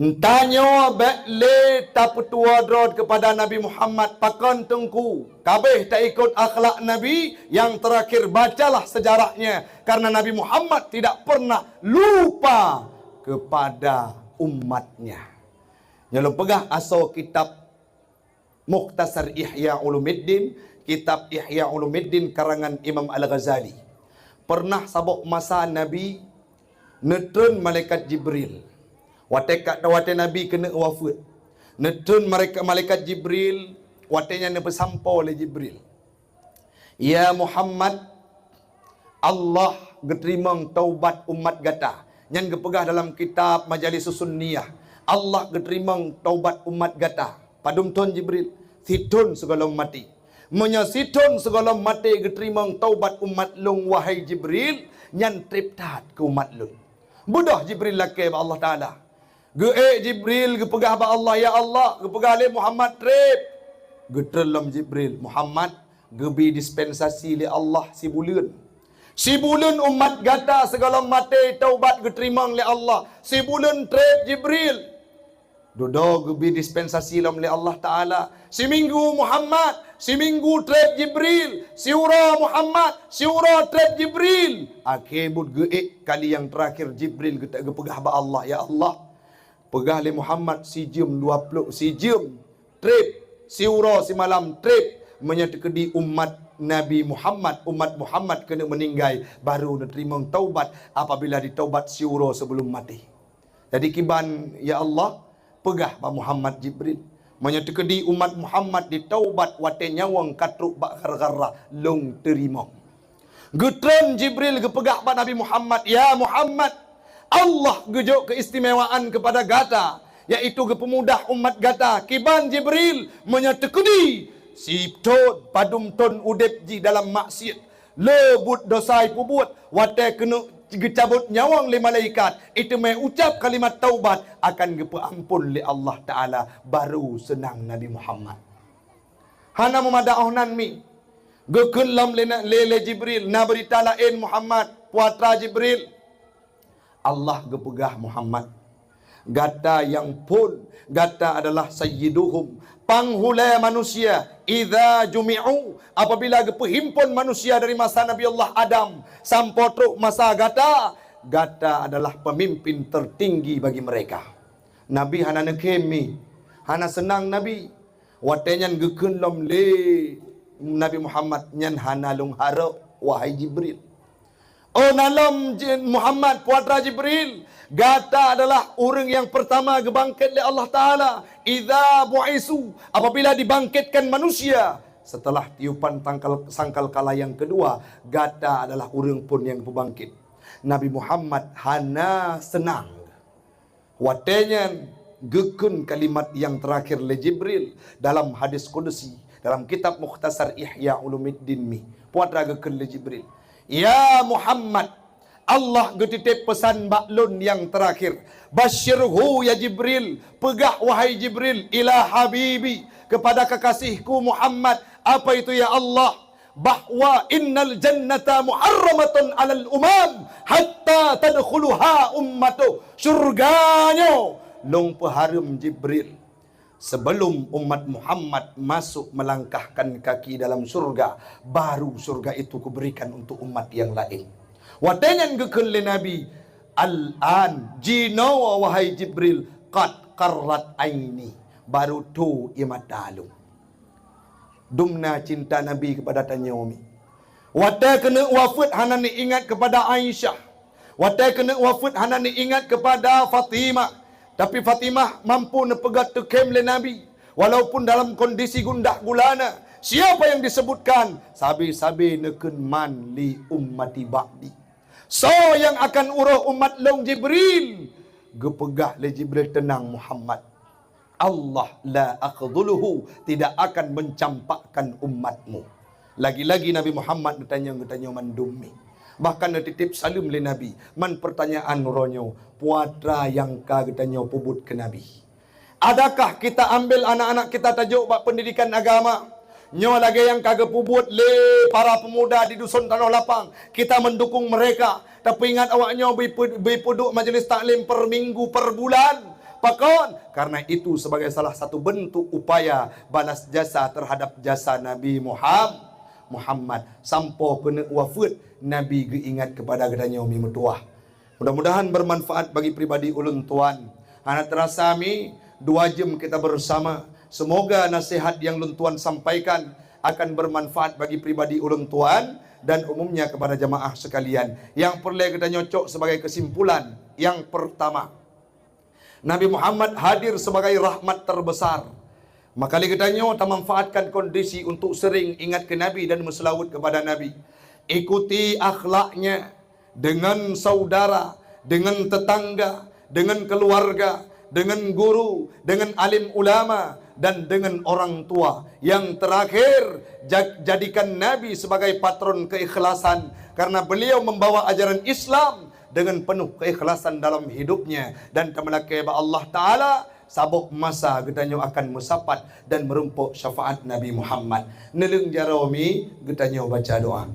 Tanya le tapetua drod kepada Nabi Muhammad pakon tengku. Kabeh tak ikut akhlak Nabi. Yang terakhir bacalah sejarahnya. Karena Nabi Muhammad tidak pernah lupa kepada umatnya. Jangan pegah asal kitab Mukhtasar Ihya Ulumuddin. Kitab Ihya Ulumuddin karangan Imam Al-Ghazali. Pernah sabok masa Nabi netun malaikat Jibril. Wate Nabi kena wafat. Netun malaikat Jibril, watenya ne bersampau oleh Jibril. Ya Muhammad, Allah geterimang taubat umat gata. Yang gepegah dalam kitab Majalis Sunniyah. Allah geterimang taubat umat gata. Padum ton Jibril, situn segala mati. menyasiton segala mati geterimang taubat umat long wahai Jibril nyan trip tat ke umat long. Budah Jibril lakai ba Allah Taala. Ge Jibril ge pegah ba Allah ya Allah, ge pegah le Muhammad trip. Ge terlam Jibril Muhammad ge bi dispensasi le Allah si bulan. Si bulan umat gata segala mati taubat geterimang le Allah. Si bulan trip Jibril. Dodo gebi dispensasi lam le Allah Taala. Si minggu Muhammad, si minggu trip Jibril, si ura Muhammad, si ura trip Jibril. Akibut geek kali yang terakhir Jibril getak gepegah ba Allah ya Allah. Pegah le Muhammad si jam 20, si jam trip, si ura si malam trip menyatekedi umat Nabi Muhammad, umat Muhammad kena meninggal baru nerima taubat apabila ditaubat si ura sebelum mati. Jadi kiban ya Allah pegah ba Muhammad Jibril menyatekedi umat Muhammad ditaubat wate nyawang katruk ba gar-gara long terima. Getren Jibril gepegah ba Nabi Muhammad, ya Muhammad, Allah gejuk keistimewaan kepada gata, yaitu gepemudah umat gata. Kiban Jibril menyatekedi si ton padum ton udep ji dalam maksiat, lebut dosai pubuat wate kena gecabut nyawang le malaikat, itu mai ucap kalimat taubat akan gepe ampun le Allah Taala, baru senang Nabi Muhammad. Hana memadaohnan mi gekelam le Jibril na berita lain Muhammad puatra Jibril. Allah gepegah Muhammad. Gata yang pun gata adalah sayyiduhum, panghulai manusia. Idza jumi'u, apabila gepehimpun manusia dari masa Nabi Allah Adam sampai teruk masa gata, gata adalah pemimpin tertinggi bagi mereka. Nabi hana nekemi, hana senang Nabi. Watenyan gekeunlom le Nabi Muhammad nyan hana lung harap wahai Jibril. Oh nalam Muhammad puatra Jibril, gata adalah orang yang pertama gebangkit oleh Allah Taala. Idza bu'isu, apabila dibangkitkan manusia setelah tiupan sangkal kala yang kedua, gata adalah orang pun yang berbangkit. Nabi Muhammad hana senang. Watenya gekun kalimat yang terakhir le Jibril dalam hadis qudsi, dalam kitab Mukhtasar Ihya Ulumuddin mi. Puatra gekun le Jibril, ya Muhammad, Allah getitip pesan baklun yang terakhir. Basyirhu ya Jibril, pegah wahai Jibril ila habibi, kepada kekasihku Muhammad. Apa itu ya Allah? Bahwa innal jannata muharramatun alal umam hatta tadkhuluha ummatu. Surganya long peharum Jibril sebelum umat Muhammad masuk melangkahkan kaki dalam surga, baru surga itu kuberikan untuk umat yang lain. Watengan gekeun le Nabi, al-an jino wahai Jibril, qad qarrat aini, baru tu imat dalu. Dumna cinta Nabi kepada Tanyaumi. Wate kena wafat hana ni ingat kepada Aisyah. Wate kena wafat hana ni ingat kepada Fatimah. Tapi Fatimah mampu nepegat tekem le Nabi walaupun dalam kondisi gundah gulana. Siapa yang disebutkan? Sabi-sabi neken man li ummati ba'di. So yang akan uruh umat long Jibril. Gepegah le Jibril, tenang Muhammad, Allah la akhdhuluhu, tidak akan mencampakkan umatmu. Lagi-lagi Nabi Muhammad bertanya mandumi. Bahkan titip salam le Nabi. Man pertanyaan ronyo, puatra yang ka getanya pubut ke Nabi. Adakah kita ambil anak-anak kita tajuk bak pendidikan agama? Nyo lagi yang kagak pubut le para pemuda di dusun Tanah Lapang. Kita mendukung mereka. Tapi ingat awaknya berpuduk majlis taklim per minggu per bulan. Pakon, karena itu sebagai salah satu bentuk upaya balas jasa terhadap jasa Nabi Muhammad. Sampai kena wafat, Nabi ingat kepada gedanya umi metuah. Mudah-mudahan bermanfaat bagi pribadi ulun tuan. Anak terasa mi 2 jam kita bersama. Semoga nasihat yang ulun tuan sampaikan akan bermanfaat bagi pribadi ulun tuan dan umumnya kepada jamaah sekalian. Yang perlu kita nyocok sebagai kesimpulan, yang pertama, Nabi Muhammad hadir sebagai rahmat terbesar. Maka kita kita manfaatkan kondisi untuk sering ingat ke Nabi dan berselawat kepada Nabi. Ikuti akhlaknya dengan saudara, dengan tetangga, dengan keluarga, dengan guru, dengan alim ulama, dan dengan orang tua. Yang terakhir, jadikan Nabi sebagai patron keikhlasan, karena beliau membawa ajaran Islam dengan penuh keikhlasan dalam hidupnya. Dan tamalake ba Allah Ta'ala sabuk masa getanyo akan musapat dan merumpuk syafaat Nabi Muhammad. Neleng jaromi getanyo baca doa.